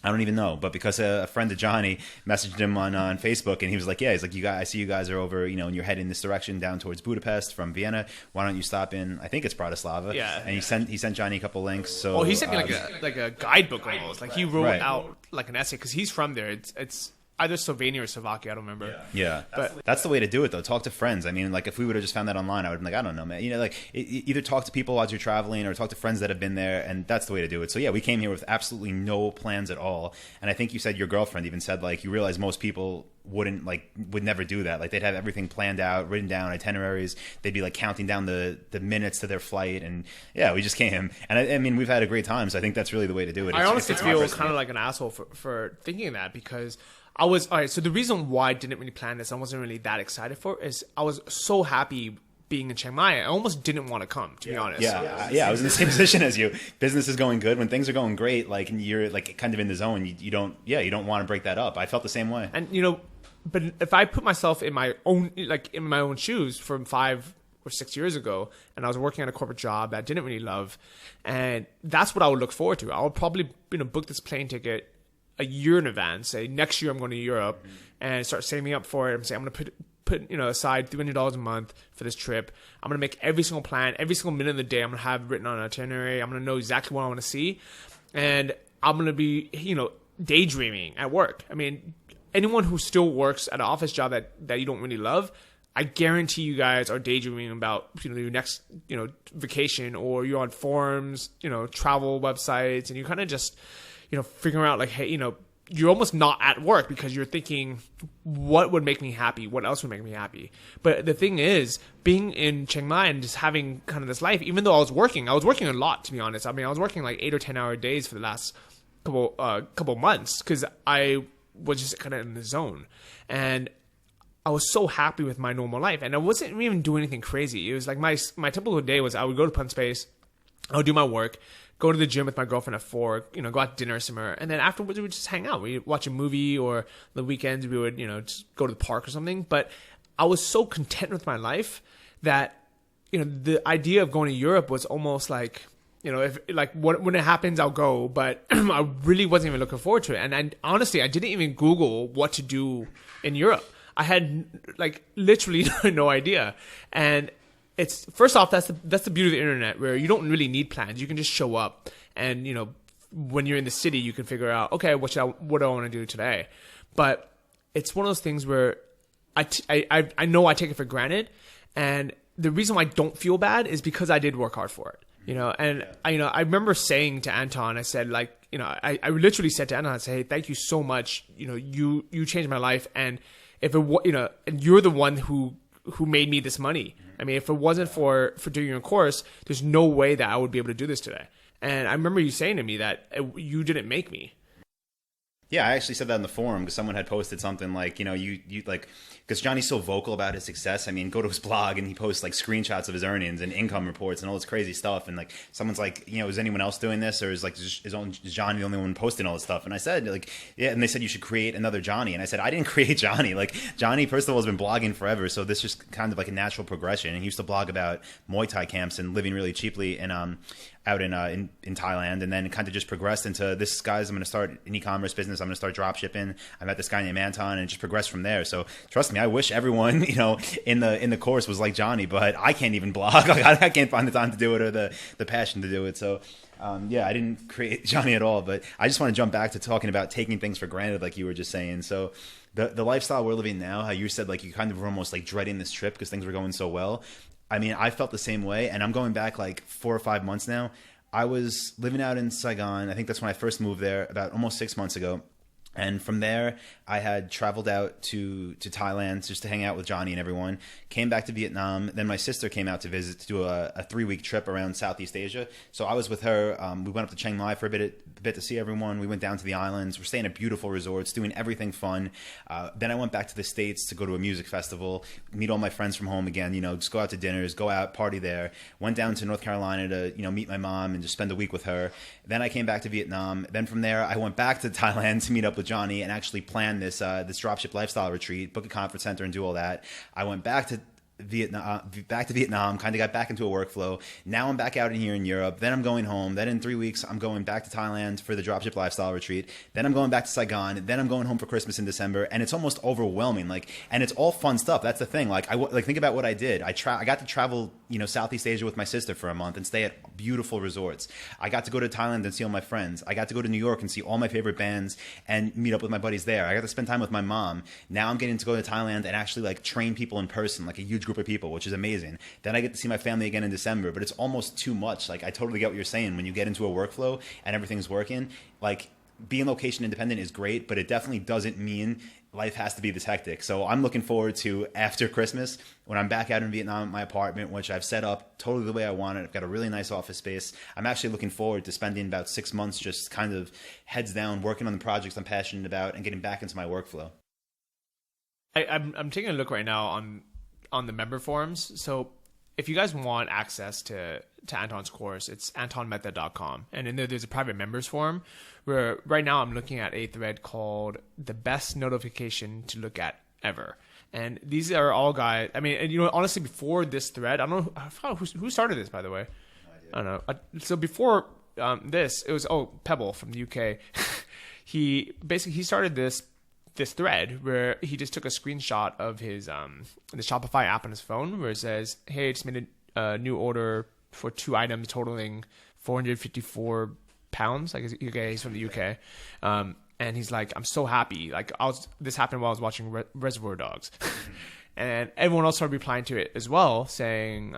B: I don't even know, but because a friend of Johnny messaged him on Facebook, and he was like, "Yeah, he's like, I see you guys are over, and you're heading this direction down towards Budapest from Vienna. Why don't you stop in? I think it's Bratislava."
A: Yeah.
B: And he sent Johnny a couple links. So
A: he sent me like a guidebook almost. Like, he wrote out like an essay, because he's from there. It's either Slovenia or Slovakia, I don't remember.
B: Yeah. But that's the way to do it, though. Talk to friends. I mean, like, if we would have just found that online, I would have been like, I don't know, man. Either talk to people as you're traveling or talk to friends that have been there, and that's the way to do it. So, yeah, we came here with absolutely no plans at all. And I think you said your girlfriend even said, like, you realize most people would never do that. Like, they'd have everything planned out, written down, itineraries. They'd be, like, counting down the minutes to their flight. And, yeah, we just came. And, I mean, we've had a great time, so I think that's really the way to do it.
A: I honestly feel kind of like an asshole for thinking that, because all right, so the reason why I didn't really plan this, I wasn't really that excited for, is I was so happy being in Chiang Mai. I almost didn't want to come, to be honest.
B: Yeah, I was in the same position as you. Business is going good. When things are going great, like, and you're like kind of in the zone, you don't want to break that up. I felt the same way.
A: And but if I put myself in my own shoes from 5 or 6 years ago, and I was working at a corporate job that I didn't really love, and that's what I would look forward to. I would probably book this plane ticket a year in advance, say next year I'm going to Europe, and start saving up for it. I'm saying I'm going to put aside $300 a month for this trip. I'm going to make every single plan, every single minute of the day. I'm going to have written on an itinerary. I'm going to know exactly what I want to see, and I'm going to be daydreaming at work. I mean, anyone who still works at an office job that you don't really love, I guarantee you guys are daydreaming about your next vacation, or you're on forums, travel websites, and you kind of just figuring out like, hey, you're almost not at work because you're thinking, what would make me happy? What else would make me happy? But the thing is, being in Chiang Mai and just having kind of this life, even though I was working a lot, to be honest. I mean, I was working like 8 or 10 hour days for the last couple months, because I was just kind of in the zone. And I was so happy with my normal life, and I wasn't even doing anything crazy. It was like my typical day was I would go to Punch Space, I would do my work, go to the gym with my girlfriend at 4, go out to dinner somewhere, and then afterwards we would just hang out. We'd watch a movie, or the weekends we would, just go to the park or something. But I was so content with my life that, the idea of going to Europe was almost like, if like when it happens, I'll go. But I really wasn't even looking forward to it. And honestly, I didn't even Google what to do in Europe. I had like literally no idea. And it's, first off, that's the beauty of the internet, where you don't really need plans. You can just show up, and when you're in the city, you can figure out, okay, what do I want to do today? But it's one of those things where I know I take it for granted, and the reason why I don't feel bad is because I did work hard for it. You know, and I remember saying to Anton, I said, like, you know, I literally said to Anton, I said, hey, thank you so much. You know, you changed my life, and if it you know, and you're the one who made me this money. I mean, if it wasn't for doing your course, there's no way that I would be able to do this today. And I remember you saying to me that you didn't make me.
B: Yeah, I actually said that in the forum because someone had posted something like, you know, you like, because Johnny's so vocal about his success. I mean, go to his blog and he posts like screenshots of his earnings and income reports and all this crazy stuff. And like, someone's like, you know, is anyone else doing this, or is Johnny the only one posting all this stuff? And I said, like, yeah. And they said you should create another Johnny. And I said, I didn't create Johnny. Like, Johnny, first of all, has been blogging forever, so this is just kind of like a natural progression. And he used to blog about Muay Thai camps and living really cheaply and out in Thailand, and then it kind of just progressed into this, guys, I'm going to start an e-commerce business. I'm going to start drop shipping. I met this guy named Anton, and it just progressed from there. So trust me, I wish everyone, you know, in the course was like Johnny, but I can't even blog. Like, I can't find the time to do it or the passion to do it. So yeah, I didn't create Johnny at all, but I just want to jump back to talking about taking things for granted, like you were just saying. So the lifestyle we're living now, how you said, like, you kind of were almost like dreading this trip because things were going so well. I mean, I felt the same way, and I'm going back like 4 or 5 months now. I was living out in Saigon. I think that's when I first moved there, about almost 6 months ago. And from there, I had traveled out to Thailand just to hang out with Johnny and everyone. Came back to Vietnam. Then my sister came out to visit to do a 3-week trip around Southeast Asia. So I was with her. We went up to Chiang Mai for a bit to see everyone. We went down to the islands. We're staying at beautiful resorts, doing everything fun. Then I went back to the States to go to a music festival, meet all my friends from home again. You know, just go out to dinners, go out, party there. Went down to North Carolina to, you know, meet my mom and just spend a week with her. Then I came back to Vietnam. Then from there, I went back to Thailand to meet up with Johnny and actually plan this dropship lifestyle retreat, book a conference center, and do all that. I went back to Vietnam, kind of got back into a workflow. Now I'm back out in here in Europe. Then I'm going home. Then in 3 weeks, I'm going back to Thailand for the dropship lifestyle retreat. Then I'm going back to Saigon. Then I'm going home for Christmas in December. And it's almost overwhelming. Like, and it's all fun stuff. That's the thing. Like, think about what I did. I got to travel, you know, Southeast Asia with my sister for a month and stay at beautiful resorts. I got to go to Thailand and see all my friends. I got to go to New York and see all my favorite bands and meet up with my buddies there. I got to spend time with my mom. Now I'm getting to go to Thailand and actually like train people in person, like a huge group of people, which is amazing. Then I get to see my family again in December, but it's almost too much. Like, I totally get what you're saying. When you get into a workflow and everything's working, like, being location independent is great, but it definitely doesn't mean life has to be this hectic. So I'm looking forward to after Christmas when I'm back out in Vietnam at my apartment, which I've set up totally the way I want it. I've got a really nice office space. I'm actually looking forward to spending about 6 months just kind of heads down, working on the projects I'm passionate about and getting back into my workflow.
A: I'm taking a look right now on the member forums. So if you guys want access to Anton's course, it's antonmehta.com. And in there's a private members forum where right now I'm looking at a thread called the best notification to look at ever. And these are all guys. I mean, and you know, honestly, before this thread, I don't know, I forgot who started this, by the way. I don't know. So before this, it was, Pebble from the UK. He started this thread where he just took a screenshot of his the Shopify app on his phone where it says, hey, I just made a new order for 2 items totaling 454 pounds. Like, he's from the UK. And he's like, I'm so happy. Like, this happened while I was watching Reservoir Dogs. And everyone else started replying to it as well, saying,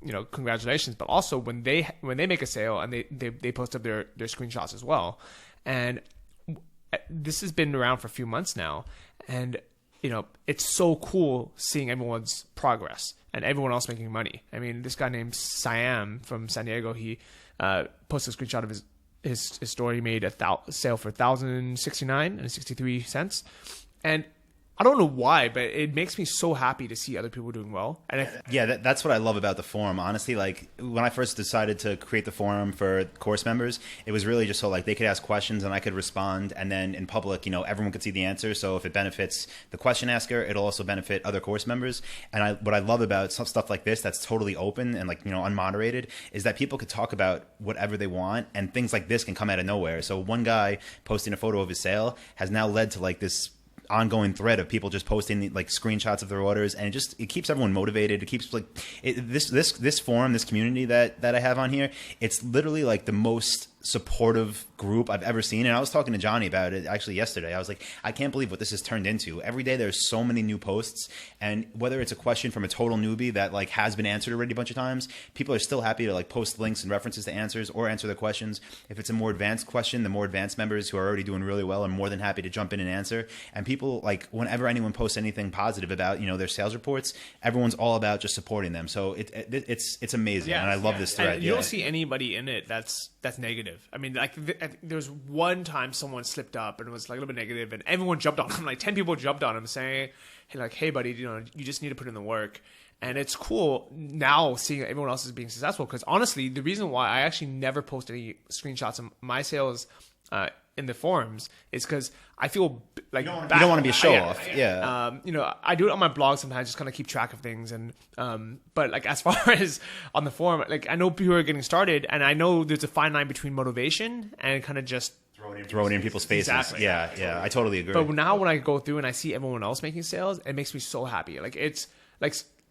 A: you know, congratulations. But also when they make a sale and they post up their screenshots as well. And this has been around for a few months now, and you know, it's so cool seeing everyone's progress and everyone else making money. I mean, this guy named Siam from San Diego, he posted a screenshot of his story. He made a sale for $1,069.63, and I don't know why, but it makes me so happy to see other people doing well. And
B: that's what I love about the forum. Honestly, like, when I first decided to create the forum for course members, it was really just so like they could ask questions and I could respond, and then in public, you know, everyone could see the answer. So if it benefits the question asker, it'll also benefit other course members. And what I love about stuff like this that's totally open and, like, you know, unmoderated, is that people could talk about whatever they want, and things like this can come out of nowhere. So one guy posting a photo of his sale has now led to like this ongoing thread of people just posting like screenshots of their orders, and it keeps everyone motivated. It keeps like this forum, this community that I have on here. It's literally like the most supportive group I've ever seen. And I was talking to Johnny about it actually yesterday. I was like, I can't believe what this has turned into. Every day there's so many new posts, and whether it's a question from a total newbie that like has been answered already a bunch of times, people are still happy to like post links and references to answers or answer their questions. If it's a more advanced question, the more advanced members who are already doing really well are more than happy to jump in and answer. And people, like, whenever anyone posts anything positive about, you know, their sales reports, everyone's all about just supporting them. So it's amazing, and I love this thread.
A: And you don't see anybody in it that's negative. I mean, like, there was one time someone slipped up and was like a little bit negative, and everyone jumped on him. Like 10 people jumped on him saying, hey buddy, you know, you just need to put in the work. And it's cool now seeing everyone else is being successful, because honestly, the reason why I actually never post any screenshots of my sales in the forums is because I feel like
B: you don't want to be a show off. Yeah.
A: You know, I do it on my blog sometimes, just kind of keep track of things. And but like as far as on the forum, like I know people are getting started, and I know there's a fine line between motivation and kind of just
B: throw it in people's faces.
A: Exactly.
B: Yeah, I totally agree.
A: But now when I go through and I see everyone else making sales, it makes me so happy. Like it's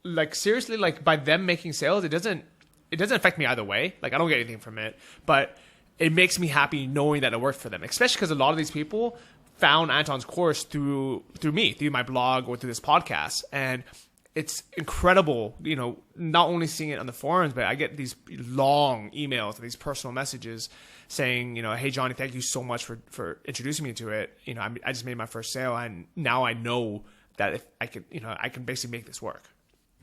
A: like seriously, like by them making sales, it doesn't affect me either way. Like I don't get anything from it, but it makes me happy knowing that it worked for them, especially because a lot of these people found Anton's course through me, through my blog or through this podcast. And it's incredible, you know, not only seeing it on the forums, but I get these long emails and these personal messages saying, you know, hey, Johnny, thank you so much for introducing me to it. You know, I just made my first sale, and now I know that if I could, you know, I can basically make this work.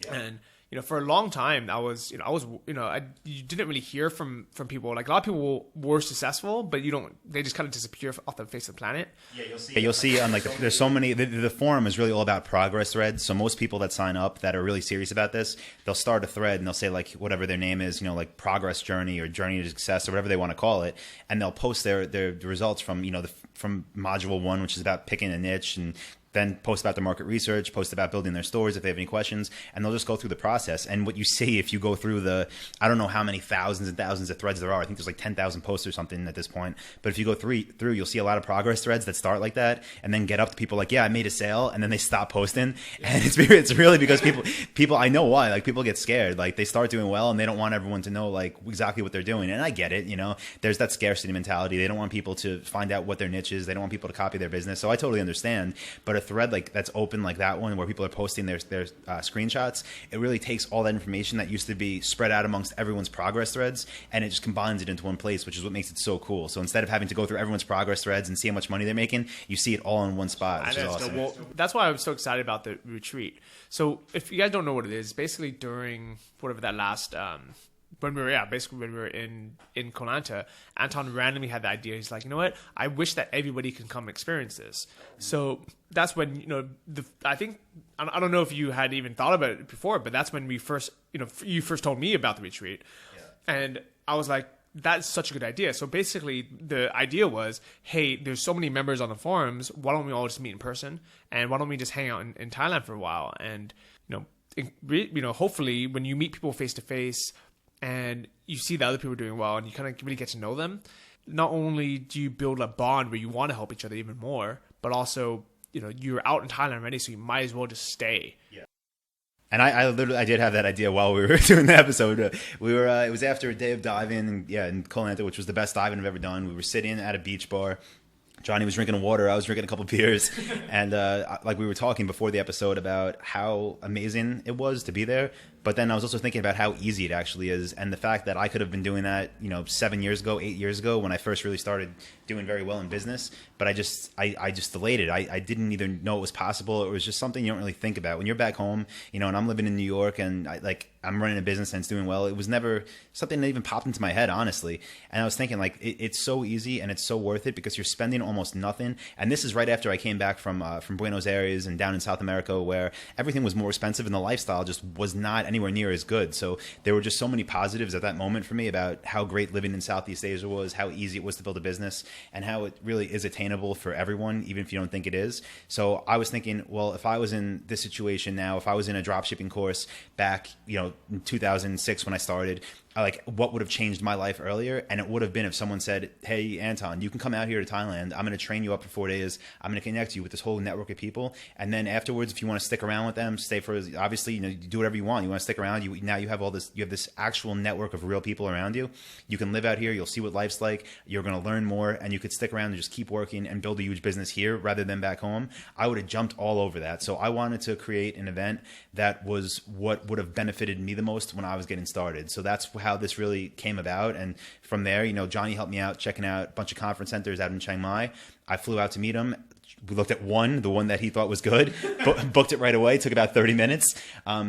A: Yeah. And you know, for a long time, you didn't really hear from people. Like a lot of people were successful, but they just kind of disappear off the face of the planet.
B: Yeah, you'll see on like there's so many. The forum is really all about progress threads. So most people that sign up that are really serious about this, they'll start a thread and they'll say like whatever their name is, you know, like progress journey or journey to success or whatever they want to call it, and they'll post their results from, you know, from module 1, which is about picking a niche, and then post about their market research, post about building their stores if they have any questions, and they'll just go through the process. And what you see if you go through I don't know how many thousands and thousands of threads there are. I think there's like 10,000 posts or something at this point. But if you go through, you'll see a lot of progress threads that start like that and then get up to people like, yeah, I made a sale, and then they stop posting. And it's really because people, I know why, like people get scared. Like they start doing well and they don't want everyone to know like exactly what they're doing. And I get it, you know, there's that scarcity mentality. They don't want people to find out what their niche is. They don't want people to copy their business. So I totally understand. But a thread like that's open like that one where people are posting their screenshots, it really takes all that information that used to be spread out amongst everyone's progress threads, and it just combines it into one place, which is what makes it so cool. So instead of having to go through everyone's progress threads and see how much money they're making, you see it all in one spot, which is awesome.
A: Well, that's why I'm so excited about the retreat. So if you guys don't know what it is, basically during whatever that last when we were in Koh Lanta, Anton randomly had the idea. He's like, you know what? I wish that everybody can come experience this. So that's when, you know, I think, I don't know if you had even thought about it before, but that's when we first, you know, you first told me about the retreat. Yeah. And I was like, that's such a good idea. So basically the idea was, hey, there's so many members on the forums. Why don't we all just meet in person? And why don't we just hang out in Thailand for a while? And, you know, hopefully when you meet people face to face, and you see the other people doing well, and you kind of really get to know them, not only do you build a bond where you want to help each other even more, but also, you know, you're out in Thailand already, so you might as well just stay.
B: Yeah. And I did have that idea while we were doing the episode. It was after a day of diving, in Koh Lanta, which was the best diving I've ever done. We were sitting at a beach bar. Johnny was drinking water. I was drinking a couple beers. And like we were talking before the episode about how amazing it was to be there. But then I was also thinking about how easy it actually is, and the fact that I could have been doing that, you know, 7 years ago, 8 years ago, when I first really started doing very well in business. But I just delayed it. I didn't either know it was possible. It was just something you don't really think about when you're back home, you know. And I'm living in New York, and I'm running a business and it's doing well. It was never something that even popped into my head, honestly. And I was thinking, like, it's so easy and it's so worth it because you're spending almost nothing. And this is right after I came back from Buenos Aires and down in South America, where everything was more expensive and the lifestyle just was not anywhere near as good. So there were just so many positives at that moment for me about how great living in Southeast Asia was, how easy it was to build a business, and how it really is attainable for everyone, even if you don't think it is. So I was thinking, well, if I was in this situation now, if I was in a dropshipping course back, you know, in 2006 when I started, like what would have changed my life earlier, and it would have been if someone said, hey Anton, you can come out here to Thailand, I'm going to train you up for 4 days, I'm going to connect you with this whole network of people, and then afterwards if you want to stick around with them, stay for, obviously, you do whatever you want. You want to stick around, now you have all this, you have this actual network of real people around you. You can live out here, you'll see what life's like, you're going to learn more, and you could stick around and just keep working and build a huge business here rather than back home. I would have jumped all over that. So I wanted to create an event that was what would have benefited me the most when I was getting started. So that's how this really came about. And from there, Johnny helped me out checking out a bunch of conference centers out in Chiang Mai. I flew out to meet him. We looked at the one that he thought was good, booked it right away. Took about 30 minutes.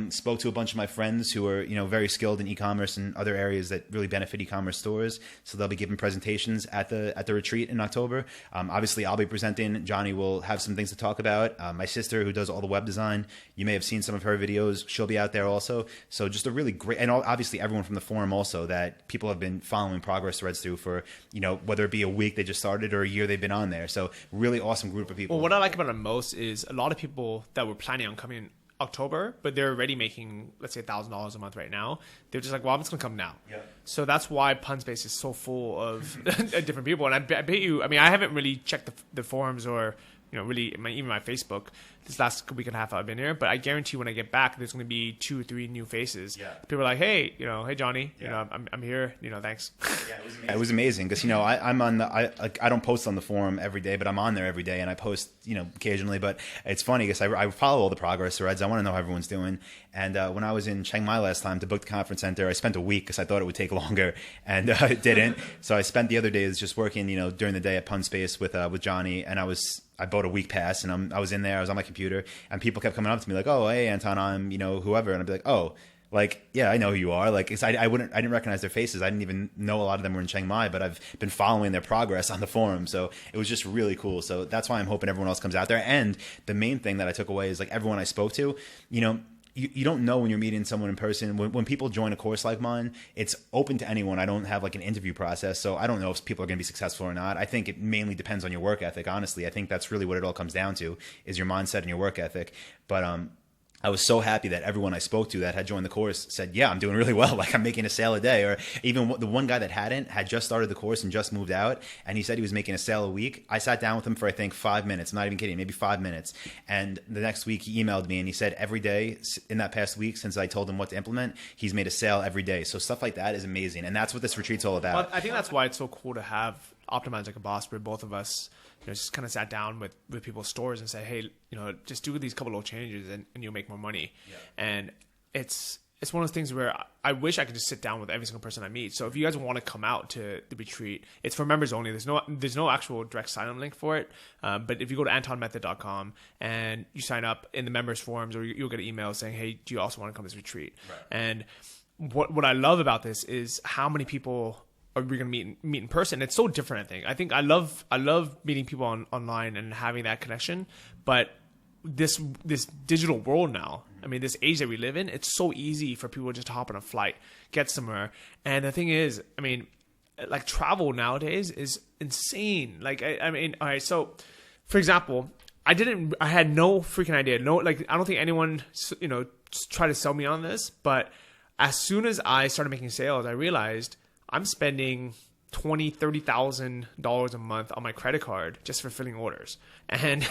B: Spoke to a bunch of my friends who are, very skilled in e-commerce and other areas that really benefit e-commerce stores. So they'll be giving presentations at the retreat in October. Obviously, I'll be presenting. Johnny will have some things to talk about. My sister, who does all the web design, you may have seen some of her videos. She'll be out there also. So just a really great, and obviously everyone from the forum also that people have been following progress threads through for, whether it be a week they just started or a year they've been on there. So really awesome group of people.
A: Well, what I like about it most is a lot of people that were planning on coming in October, but they're already making, let's say, $1,000 a month right now. They're just like, well, I'm just going to come now. Yeah. So that's why Punspace is so full of different people. And I bet you, I haven't really checked the forums or, really even my Facebook this last week and a half I've been here, but I guarantee when I get back, there's going to be 2 or 3 new faces. Yeah. People are like, hey, hey Johnny, I'm here, thanks.
B: Yeah, it was amazing because I'm on I don't post on the forum every day, but I'm on there every day and I post occasionally. But it's funny because I follow all the progress threads. I want to know how everyone's doing. And when I was in Chiang Mai last time to book the conference center, I spent a week because I thought it would take longer, and it didn't. So I spent the other days just working, during the day at Punspace with Johnny, and I bought a week pass, and I was in there, I was on my computer, and people kept coming up to me like, oh, hey Anton, I'm whoever, and I'd be like, oh, like, yeah, I know who you are. Like, I didn't recognize their faces. I didn't even know a lot of them were in Chiang Mai, but I've been following their progress on the forum. So it was just really cool. So that's why I'm hoping everyone else comes out there. And the main thing that I took away is like everyone I spoke to, you don't know when you're meeting someone in person. When people join a course like mine, it's open to anyone. I don't have like an interview process, so I don't know if people are going to be successful or not. I think it mainly depends on your work ethic, honestly. I think that's really what it all comes down to, is your mindset and your work ethic. But I was so happy that everyone I spoke to that had joined the course said, yeah, I'm doing really well. Like, I'm making a sale a day. Or even the one guy that had just started the course and just moved out, and he said he was making a sale a week. I sat down with him for, I think, 5 minutes. I'm not even kidding, maybe 5 minutes. And the next week he emailed me and he said every day in that past week since I told him what to implement, he's made a sale every day. So stuff like that is amazing. And that's what this retreat's all about.
A: Well, I think that's why it's so cool to have Optimize Like a Boss, where both of us just kind of sat down with people's stores and said, hey, just do these couple of changes and you'll make more money. Yeah. And it's one of those things where I wish I could just sit down with every single person I meet. So if you guys want to come out to the retreat, it's for members only. There's no actual direct sign-up link for it. But if you go to antonmethod.com and you sign up in the members forums, or you'll get an email saying, hey, do you also want to come to this retreat? Right. And what I love about this is how many people are we going to meet in person. It's so different, I think. I love meeting people online and having that connection. But this digital world now, this age that we live in, it's so easy for people just to hop on a flight, get somewhere. And the thing is, like, travel nowadays is insane. Like, all right, so for example, I had no freaking idea. I don't think anyone, tried to sell me on this, but as soon as I started making sales, I realized I'm spending $20,000-$30,000 a month on my credit card just for filling orders. And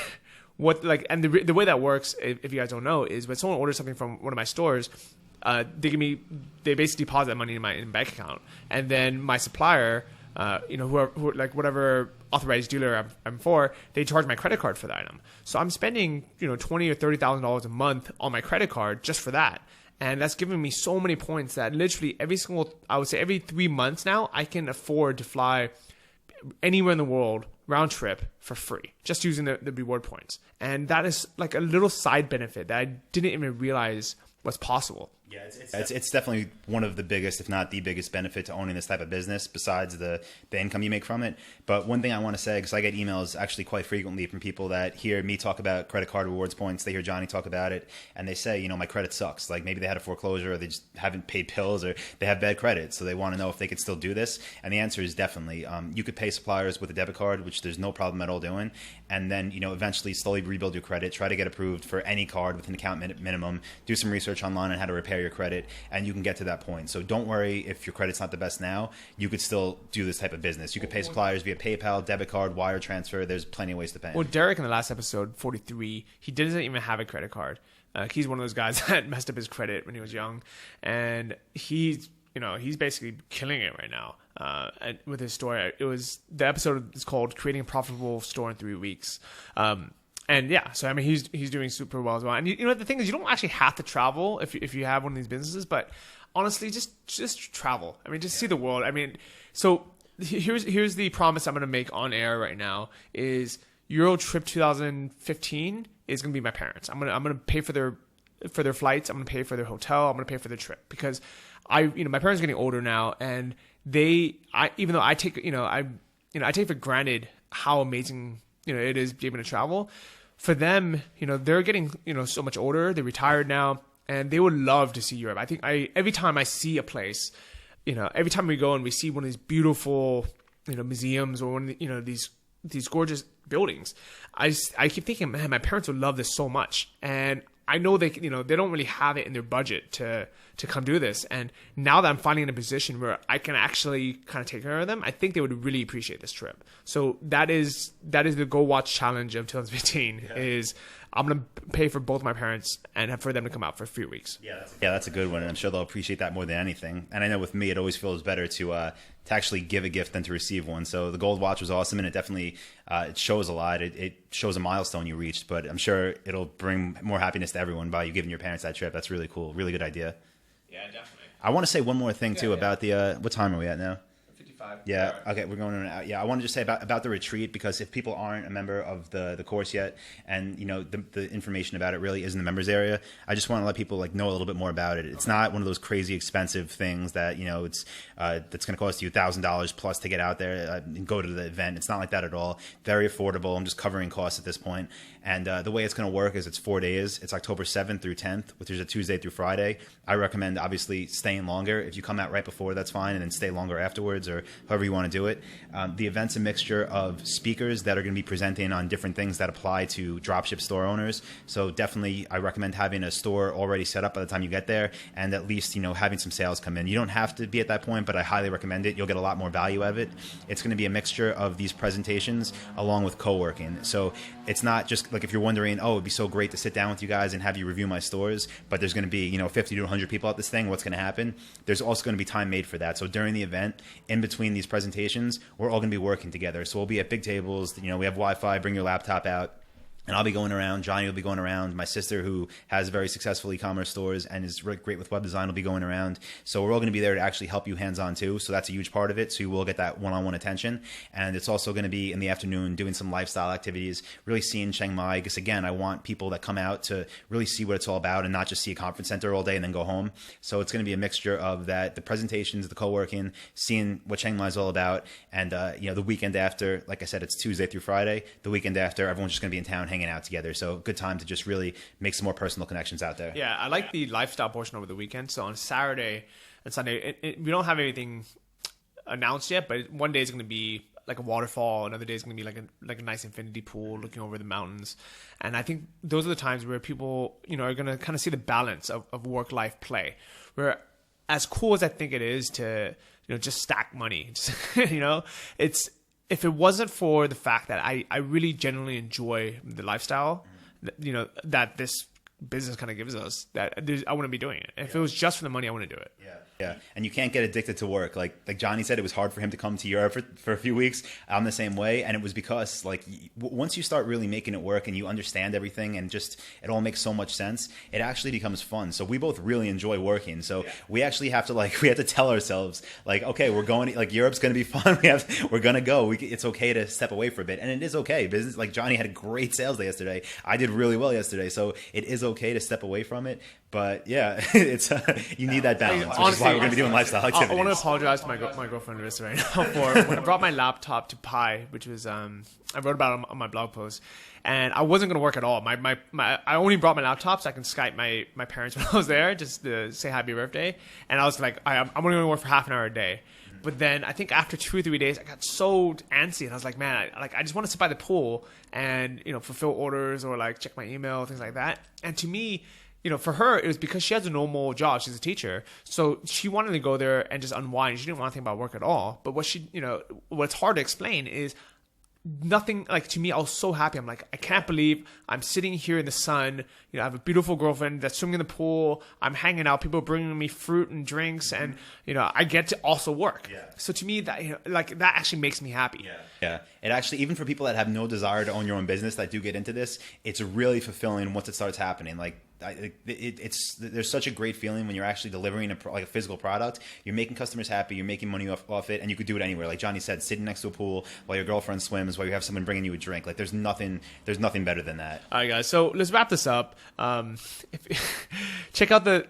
A: the way that works, if you guys don't know, is when someone orders something from one of my stores, they basically deposit that money in my bank account, and then my supplier, whoever, like whatever authorized dealer I'm for, they charge my credit card for the item. So I'm spending $20,000 or $30,000 a month on my credit card just for that. And that's giving me so many points that literally every 3 months now, I can afford to fly anywhere in the world round trip for free, just using the reward points. And that is like a little side benefit that I didn't even realize was possible.
B: Yeah, it's definitely one of the biggest, if not the biggest benefit to owning this type of business, besides the income you make from it. But one thing I want to say, because I get emails actually quite frequently from people that hear me talk about credit card rewards points, they hear Johnny talk about it, and they say, my credit sucks. Like, maybe they had a foreclosure, or they just haven't paid bills, or they have bad credit, so they want to know if they could still do this. And the answer is definitely. You could pay suppliers with a debit card, which there's no problem at all doing, and then eventually slowly rebuild your credit, try to get approved for any card with an account minimum, do some research online on how to repair repair your credit, and you can get to that point. So don't worry if your credit's not the best now. You could still do this type of business. You could pay suppliers via PayPal, debit card, wire transfer. There's plenty of ways to pay.
A: Well, Derek in the last episode, 43, he doesn't even have a credit card. He's one of those guys that messed up his credit when he was young, and he's basically killing it right now. And with his store, the episode is called "Creating a Profitable Store in 3 Weeks." And yeah, so I mean, he's doing super well as well. And the thing is, you don't actually have to travel if you have one of these businesses, but honestly, just travel. I mean, just see the world. I mean, so here's the promise I'm going to make on air right now is Euro Trip 2015 is going to be my parents. I'm gonna pay for their flights. I'm going to pay for their hotel. I'm going to pay for their trip because my parents are getting older now, and even though I take for granted how amazing it is to be able to travel. For them, they're getting so much older. They're retired now, and they would love to see Europe. I think every time I see a place, every time we go and we see one of these beautiful museums or one of these gorgeous buildings, I keep thinking, man, my parents would love this so much, and I know they don't really have it in their budget to come do this. And now that I'm finally in a position where I can actually kind of take care of them, I think they would really appreciate this trip. So that is the Go Watch challenge of 2015. Yeah. Is I'm going to pay for both my parents and for them to come out for a few weeks.
B: Yeah, that's a good one, and I'm sure they'll appreciate that more than anything. And I know with me, it always feels better to actually give a gift than to receive one. So the gold watch was awesome, and it definitely it shows a lot. It shows a milestone you reached, but I'm sure it'll bring more happiness to everyone by you giving your parents that trip. That's really cool. Really good idea.
A: Yeah, definitely.
B: I want to say one more thing too about the what time are we at now?
A: 55.
B: Yeah. Okay, we're going out. Yeah, I want to just say about the retreat, because if people aren't a member of the course yet, and the information about it really is in the members area, I just want to let people know a little bit more about it. It's not one of those crazy expensive things that it's that's going to cost you $1,000 plus to get out there and go to the event. It's not like that at all. Very affordable. I'm just covering costs at this point. And the way it's going to work is it's 4 days. It's October 7th through 10th, which is a Tuesday through Friday. I recommend obviously staying longer. If you come out right before, that's fine, and then stay longer afterwards, or however you want to do it. The event's a mixture of speakers that are going to be presenting on different things that apply to dropship store owners. So definitely I recommend having a store already set up by the time you get there, and at least having some sales come in. You don't have to be at that point, but I highly recommend it. You'll get a lot more value out of it. It's going to be a mixture of these presentations along with co-working. So it's not just if you're wondering, oh, it'd be so great to sit down with you guys and have you review my stores, but there's going to be 50 to 100 people at this thing. What's going to happen? There's also going to be time made for that. So during the event, in between these presentations, we're all going to be working together. So we'll be at big tables. We have Wi-Fi. Bring your laptop out. And I'll be going around. Johnny will be going around. My sister, who has very successful e-commerce stores and is great with web design, will be going around. So we're all going to be there to actually help you hands-on too. So that's a huge part of it. So you will get that one-on-one attention. And it's also going to be in the afternoon doing some lifestyle activities, really seeing Chiang Mai. Because again, I want people that come out to really see what it's all about and not just see a conference center all day and then go home. So it's going to be a mixture of that, the presentations, the co-working, seeing what Chiang Mai is all about. And the weekend after, like I said, it's Tuesday through Friday. The weekend after, everyone's just going to be in town hanging out together. So good time to just really make some more personal connections out there.
A: Yeah, I like the lifestyle portion over the weekend. So on Saturday and Sunday, we don't have anything announced yet, but one day is going to be like a waterfall. Another day is going to be like a nice infinity pool looking over the mountains. And I think those are the times where people, are going to kind of see the balance of work-life play. Where as cool as I think it is to, just stack money, it's, if it wasn't for the fact that I really genuinely enjoy the lifestyle, that this business kind of gives us, that I wouldn't be doing it. If it was just for the money, I wouldn't do it.
B: Yeah, and you can't get addicted to work. Like Johnny said, it was hard for him to come to Europe for a few weeks. I'm the same way, and it was because once you start really making it work and you understand everything and just it all makes so much sense, it actually becomes fun. So we both really enjoy working. So we actually have to we have to tell ourselves okay, we're going Europe's going to be fun. We're going to go. It's okay to step away for a bit, and it is okay. Business Johnny had a great sales day yesterday. I did really well yesterday, so it is okay to step away from it. But yeah, it's you need that balance, which is why we're going to be doing lifestyle activities.
A: I want to apologize to my girlfriend Rissa right now for when I brought my laptop to Pi, which was I wrote about it on my blog post, and I wasn't going to work at all. I only brought my laptop so I can Skype my parents when I was there just to say happy birthday, and I was like, I'm only going to work for half an hour a day. But then I think after 2 or 3 days, I got so antsy, and I was like, man, I just want to sit by the pool and fulfill orders or check my email, things like that. And to me, you know, for her, it was because she has a normal job. She's a teacher. So she wanted to go there and just unwind. She didn't want to think about work at all. But what's hard to explain is nothing, like, to me, I was so happy. I'm like, I can't believe I'm sitting here in the sun. You know, I have a beautiful girlfriend that's swimming in the pool. I'm hanging out. People are bringing me fruit and drinks, and, you know, I get to also work.
B: Yeah.
A: So to me, that, you know, like, that actually makes me happy.
B: Yeah. It actually, even for people that have no desire to own your own business that do get into this, it's really fulfilling once it starts happening. Like, there's such a great feeling when you're actually delivering a physical product. You're making customers happy. You're making money off it, and you could do it anywhere. Like Johnny said, sitting next to a pool while your girlfriend swims, while you have someone bringing you a drink. Like, there's nothing better than that.
A: All right, guys. So let's wrap this up. Check out the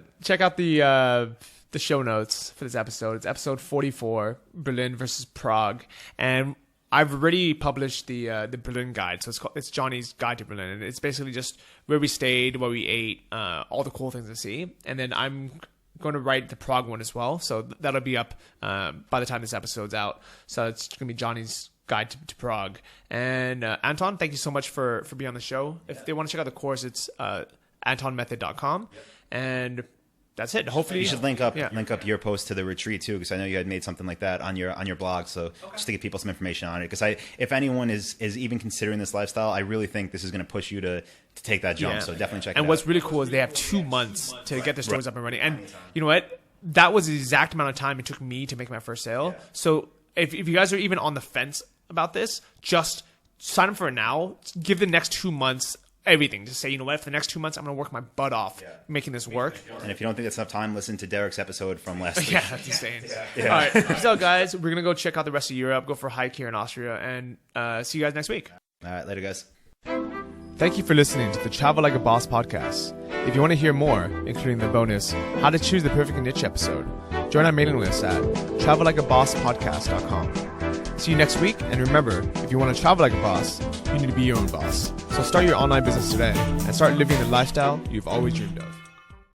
A: show notes for this episode. It's episode 44, Berlin versus Prague, and I've already published the Berlin guide. So it's Johnny's guide to Berlin, and it's basically just where we stayed, where we ate, all the cool things to see. And then I'm going to write the Prague one as well. So that'll be up by the time this episode's out. So it's going to be Johnny's guide to Prague. And Anton, thank you so much for being on the show. If they want to check out the course, it's antonmethod.com. And that's it. Hopefully
B: you should link up your post to the retreat too, because I know you had made something like that on your blog. So just to give people some information on it, because if anyone is even considering this lifestyle, I really think this is going to push you to take that jump. So definitely check it out.
A: And what's really cool is they have 2 months to get their stores up and running. And you know what? That was the exact amount of time it took me to make my first sale. Yeah. So if you guys are even on the fence about this, just sign up for it now. Give the next 2 months everything. Just say, you know what, for the next 2 months, I'm going to work my butt off making this work.
B: And if you don't think that's enough time, listen to Derek's episode from last week.
A: Yeah, that's insane. All right. So, guys, we're going to go check out the rest of Europe, go for a hike here in Austria, and see you guys next week.
B: All right. Later, guys.
A: Thank you for listening to the Travel Like a Boss podcast. If you want to hear more, including the bonus, How to Choose the Perfect Niche episode, join our mailing list at travellikeabosspodcast.com. See you next week, and remember, if you want to travel like a boss, you need to be your own boss. So start your online business today and start living the lifestyle you've always dreamed of.